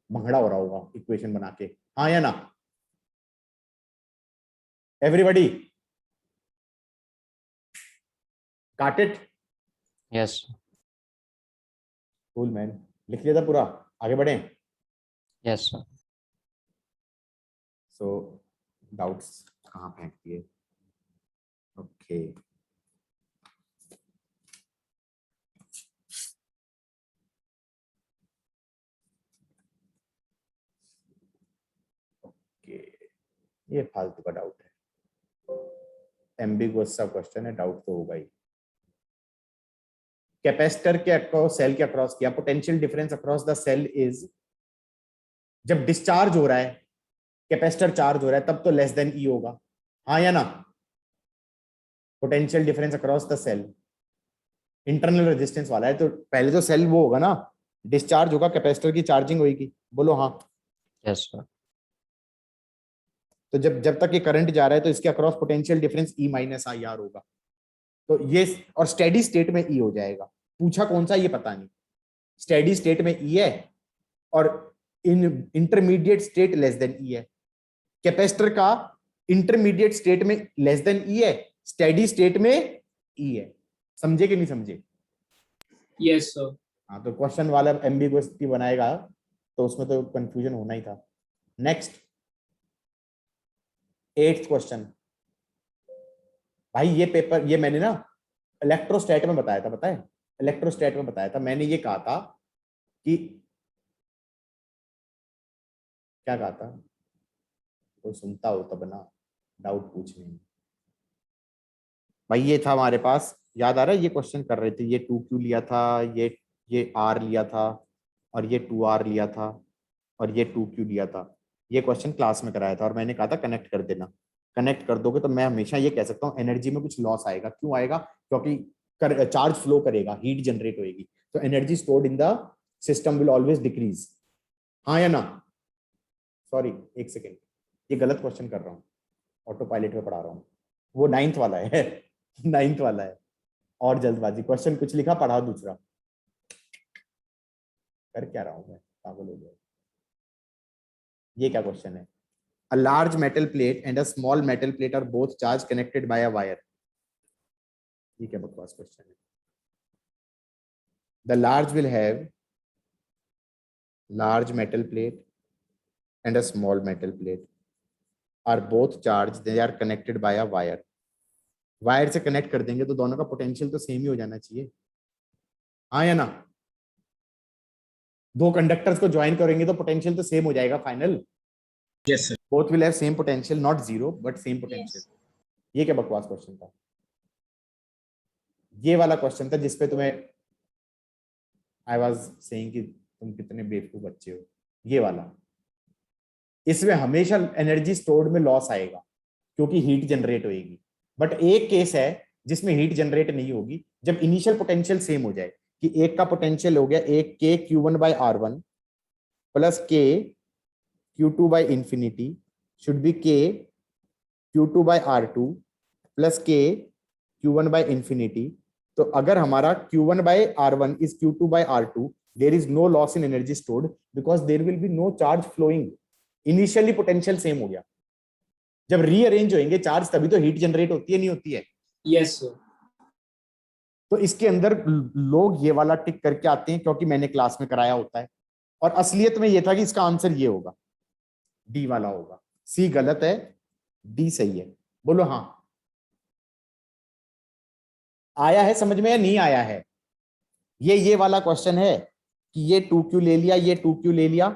भंगड़ा हो रहा होगा इक्वेशन बना के। हाँ या ना? एवरीबॉडी काट इट। Yes cool man. लिख लिया था पूरा? आगे बढ़े? यस सो डाउट्स कहाँ फेंक दिए? ओके ओके, ये फालतू का डाउट है, एम्बिगुअस सा क्वेश्चन है, डाउट तो होगा ही। कैपेसिटर के अक्रॉस सेल के अक्रॉस किया, potential difference across the cell is, जब डिस्चार्ज हो रहा है कैपेसिटर चार्ज हो रहा है तब तो लेस देन ई होगा, हाँ या ना? Potential difference across the cell internal resistance वाला है, तो पहले तो सेल वो होगा ना, डिस्चार्ज होगा, कैपेसिटर की चार्जिंग होगी, बोलो हाँ। Yes sir. तो जब तक ये करंट जा रहा है तो इसके across potential difference E minus I R होगा, तो ये और स्टेडी स्टेट में ई हो जाएगा। पूछा कौन सा ये पता नहीं, स्टेडी स्टेट में ई है और इन इंटरमीडिएट स्टेट लेस देन ई है। कैपेसिटर का इंटरमीडिएट स्टेट में लेस देन ई है, स्टेडी स्टेट में ई है। समझे कि नहीं समझे? Yes, sir. हाँ, तो क्वेश्चन वाला एम्बिगुइटी बनाएगा तो उसमें तो कंफ्यूजन होना ही था। Next 8th question. भाई ये पेपर, ये मैंने ना इलेक्ट्रोस्टैट में बताया था, पता है? इलेक्ट्रोस्टैट में बताया था, मैंने ये कहा था कि क्या कहा था, कोई सुनता हो तब ना, डाउट पूछने में। भाई ये था हमारे पास, याद आ रहा है? ये क्वेश्चन कर रहे थे, ये 2Q लिया था, ये R लिया था, और ये 2R लिया था, और ये 2Q लिया था। ये क्वेश्चन क्लास में कराया था और मैंने कहा था कनेक्ट कर देना। कनेक्ट कर दोगे तो मैं हमेशा ये कह सकता हूँ एनर्जी में कुछ लॉस आएगा। क्यों आएगा? क्योंकि चार्ज फ्लो करेगा, हीट जनरेट होगी, तो energy stored in the system will always decrease, हाँ या ना? सॉरी एक सेकेंड, ये गलत क्वेश्चन कर रहा हूँ, ऑटो पायलट में पढ़ा रहा हूँ, वो 9th वाला है 9th वाला है, और जल्दबाजी, क्वेश्चन कुछ लिखा, पढ़ा दूसरा। कर क्या रहा हूं मैं, पागल हो गया। ये क्या क्वेश्चन है? A large metal plate and a small metal plate are both charged connected by a wire. ये क्या बकवास क्वेश्चन है? The large will have large metal plate and a small metal plate are both charged, they are connected by a wire. Wire से connect कर देंगे तो दोनों का पोटेंशियल तो सेम ही हो जाना चाहिए, हाँ या ना? दो कंडक्टर्स को ज्वाइन करेंगे तो पोटेंशियल तो सेम हो जाएगा final. Yes, sir. Both will have same potential, not zero but same potential. ये क्या बकवास क्वेश्चन था? ये वाला क्वेश्चन था जिसपे तुम्हें आई वाज सेइंग कि तुम कितने बेवकूफ बच्चे हो। ये वाला, इसमें हमेशा एनर्जी स्टोर्ड में लॉस आएगा क्योंकि हीट जनरेट होगी। बट एक केस है जिसमें हीट जनरेट नहीं होगी, जब इनिशियल पोटेंशियल सेम हो जाए, कि एक का पोटेंशियल हो गया एक के Q1 by R1 प्लस के Q2 by infinity should be k Q2 by R2 plus k Q1 by infinity। तो अगर हमारा Q1 by R1 is Q2 by R2, there is no loss in energy stored because there will be no charge flowing. Initially potential same हो गया, जब rearrange होंगे charge तभी तो heat generate होती है, नहीं होती है? Yes, sir. तो इसके अंदर लोग ये वाला टिक करके आते हैं क्योंकि मैंने क्लास में कराया होता है, और असलियत में ये था कि इसका आंसर ये होगा, डी वाला होगा। सी गलत है, डी सही है। बोलो हाँ। आया है समझ में या नहीं आया है? ये वाला क्वेश्चन है कि ये 2Q ले लिया, ये 2Q ले लिया,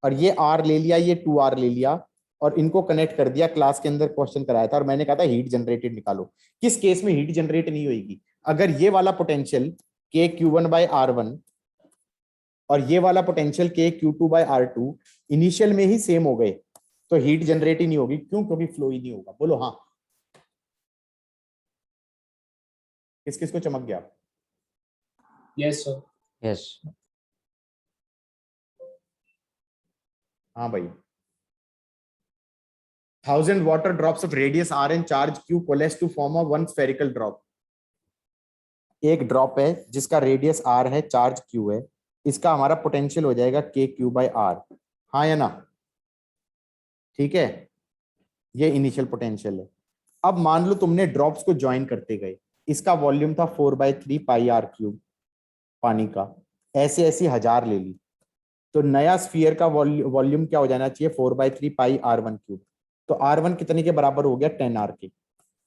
और ये R ले लिया, ये 2R ले लिया, और इनको कनेक्ट कर दिया। क्लास के अंदर क्वेश्चन कराया था और मैंने कहा था हीट जनरेटेड निकालो। किस केस में हीट जनरेट नहीं होगी? अगर ये वाला पोटेंशियल के Q1 by R1 और ये वाला पोटेंशियल के Q2 by R2 इनिशियल में ही सेम हो गए तो हीट जनरेट ही नहीं होगी। क्यों? क्योंकि फ्लो ही नहीं होगा। बोलो हाँ। किस किस को चमक गया? Yes, sir. यस। हाँ भाई। 1000 water drops of radius R and charge Q coalesce to form a one spherical drop. एक ड्रॉप है जिसका रेडियस R है, चार्ज Q है, इसका हमारा पोटेंशियल हो जाएगा के Q by R, हाँ या ना? ठीक है, ये इनिशियल पोटेंशियल है। अब मान लो तुमने ड्रॉप्स को ज्वाइन करते गए, इसका वॉल्यूम था 4/3 पाई R क्यूब पानी का, ऐसे ऐसी 1000 ले ली, तो नया स्फीयर का वॉल्यूम क्या हो जाना चाहिए? 4/3 पाई R1 क्यूब। तो R1 कितने के बराबर हो गया? 10R के।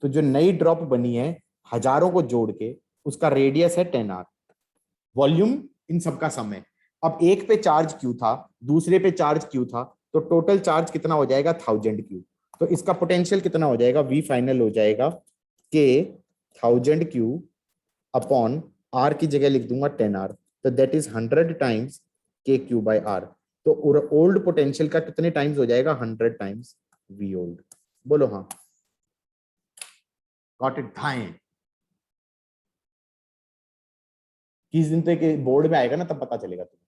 तो जो नई ड्रॉप बनी है हजारों को जोड़ के, उसका रेडियस है 10R, वॉल्यूम इन सबका सम है। अब एक पे चार्ज Q था, दूसरे पे चार्ज Q था, तो टोटल चार्ज कितना हो जाएगा? 1000 Q। तो इसका पोटेंशियल कितना हो जाएगा? V फाइनल हो जाएगा K 1000 Q अपॉन आर की जगह लिख दूंगा 10R, तो दैट इज 100 टाइम्स के क्यू बाय आर। तो ओल्ड पोटेंशियल का कितने टाइम्स हो जाएगा? 100 टाइम्स वी ओल्ड। बोलो हाँ। Got it? धाए किस दिन तक बोर्ड में आएगा ना, तब पता चलेगा तुम्हें।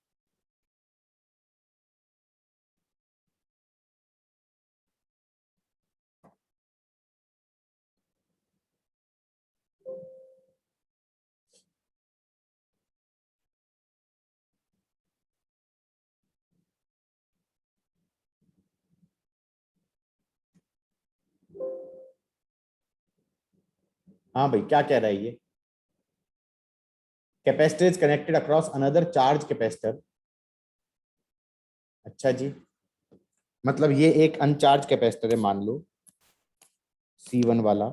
हाँ भाई, क्या कह रहा है ये? Capacitor is connected across another charge capacitor. अच्छा जी, मतलब ये एक अनचार्ज कैपेसिटर है मान लो, C1 वाला,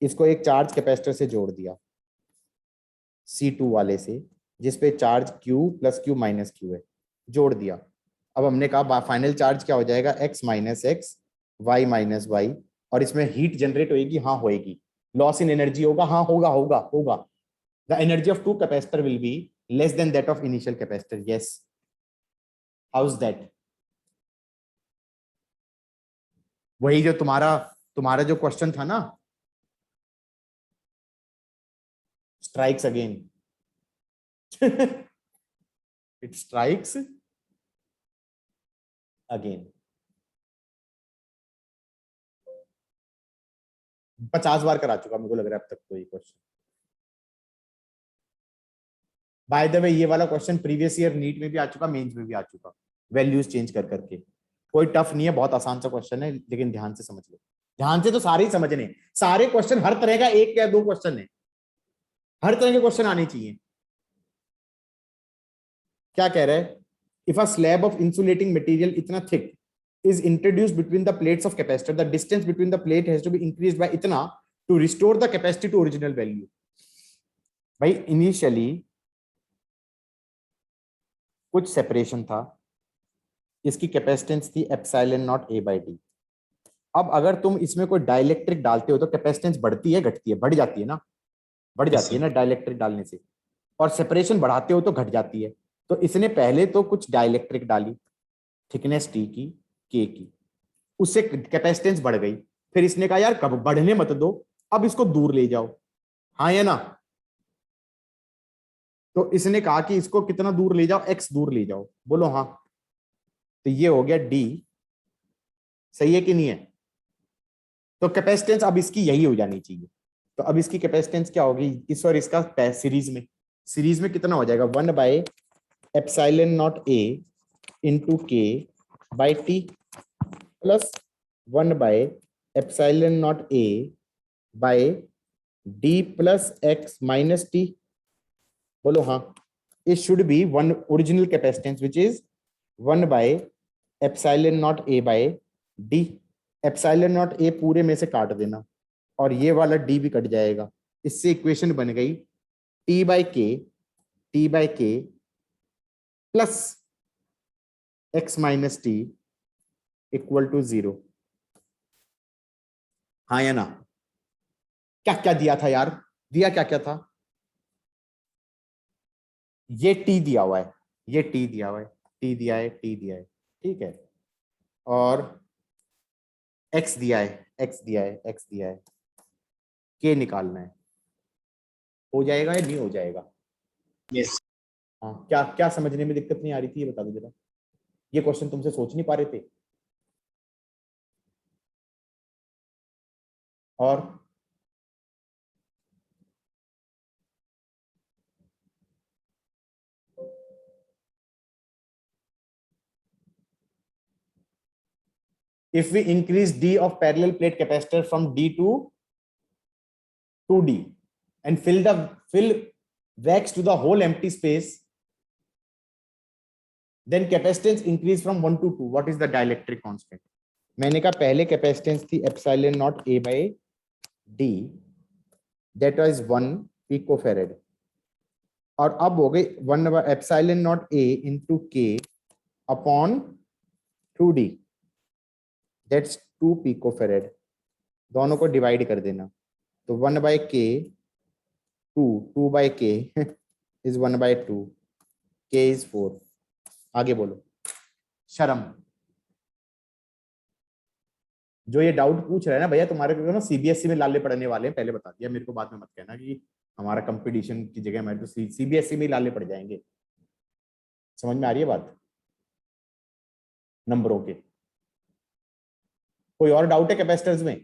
इसको एक चार्ज कैपेसिटर से जोड़ दिया C2 वाले से, जिसपे charge Q plus Q minus Q है, जोड़ दिया। अब हमने कहा फाइनल चार्ज क्या हो जाएगा? X minus x, y minus y, और इसमें हीट जनरेट होएगी? हाँ होएगी। लॉस इन एनर्जी होगा? हाँ होगा होगा होगा। The energy of two capacitor will be less than that of initial capacitor. Yes, how is that? वही जो तुम्हारा तुम्हारा जो क्वेश्चन था ना, strikes again. It strikes again. 50 बार करा चुका मेरे को लग रहा है अब तक तो ये क्वेश्चन। बाय द वे, ये वाला क्वेश्चन प्रीवियस ईयर नीट में भी आ चुका, मेंस में भी आ चुका, वैल्यूज चेंज कर करके। कोई टफ नहीं है, बहुत आसान सा क्वेश्चन है, लेकिन ध्यान से समझ लो। ध्यान से तो सारे ही समझने, सारे क्वेश्चन हर तरह का, एक या दो क्वेश्चन है, हर तरह के क्वेश्चन आने चाहिए। क्या कह रहा है? If a slab of insulating material इतना thick is introduced between the plates of capacitor, the distance between the plate has to be increased by इतना to restore the capacity to original value। भाई initially कुछ separation था, इसकी capacitance थी epsilon naught A by D. अब अगर तुम इसमें कोई डाइलेक्ट्रिक डालते हो तो कैपेसिटेंस बढ़ती है घटती है? बढ़ जाती है ना, बढ़ जाती है ना डाइलेक्ट्रिक डालने से। और सेपरेशन बढ़ाते हो तो घट जाती है। तो इसने पहले तो कुछ डाइलेक्ट्रिक डाली, थिकनेस टी की, के की, उससे कैपेसिटेंस बढ़ गई। फिर इसने कहा यार कब बढ़ने मत दो, अब इसको दूर ले जाओ। हाँ या ना? तो इसने कहा कि इसको कितना दूर ले जाओ? एक्स दूर ले जाओ। बोलो हाँ। तो ये हो गया डी। सही है कि नहीं है? तो कैपेसिटेंस अब इसकी यही हो जानी चाहिए। तो अब इसकी कैपेसिटेंस क्या होगी इस और इसका? सीरीज में कितना हो जाएगा? 1 by epsilon naught A into K by t, plus 1 by epsilon naught A by D plus x minus t. बोलो हाँ। it should be one original capacitance which is 1 by epsilon naught a by d। epsilon naught a पूरे में से काट देना और ये वाला d भी कट जाएगा। इससे इक्वेशन बन गई t by k plus x minus t equal to 0। हाँ या ना? क्या क्या दिया था यार? दिया क्या क्या था? ये t दिया हुआ है, ये t दिया हुआ है, t दिया है, t दिया है, ठीक है। और x दिया है, x दिया है, x दिया है, k निकालना है। हो जाएगा या नहीं हो जाएगा? Yes. हाँ, क्या क्या समझने में दिक्कत नहीं आ रही थी ये बता दो जरा। ये क्वेश्चन तुमसे सोच नहीं पा रहे थे? और if we increase d of parallel plate capacitor from d to 2d and fill wax to the whole empty space, then capacitance increase from 1 to 2, what is the dielectric constant? मैंने कहा पहले कैपेसिटेंस थी epsilon naught A by D, that was 1 picofarad, और अब हो गई 1 epsilon naught A into K upon 2d, that's 2 picofarad. दोनों को डिवाइड कर देना, तो 1 बाय के 2 बाय के इज 1/2, k इज 4। आगे बोलो। शर्म। जो ये डाउट पूछ रहे हैं ना भैया, तुम्हारे को ना सीबीएसई में लाले पड़ने वाले हैं, पहले बता दिया, मेरे को बाद में मत कहना कि हमारा कंपटीशन की जगह हमारे तो सीबीएसई में ही लाले पड़ जाएंगे। समझ में आ रही है बात नंबरों के? कोई और डाउट है कैपेसिटर्स में?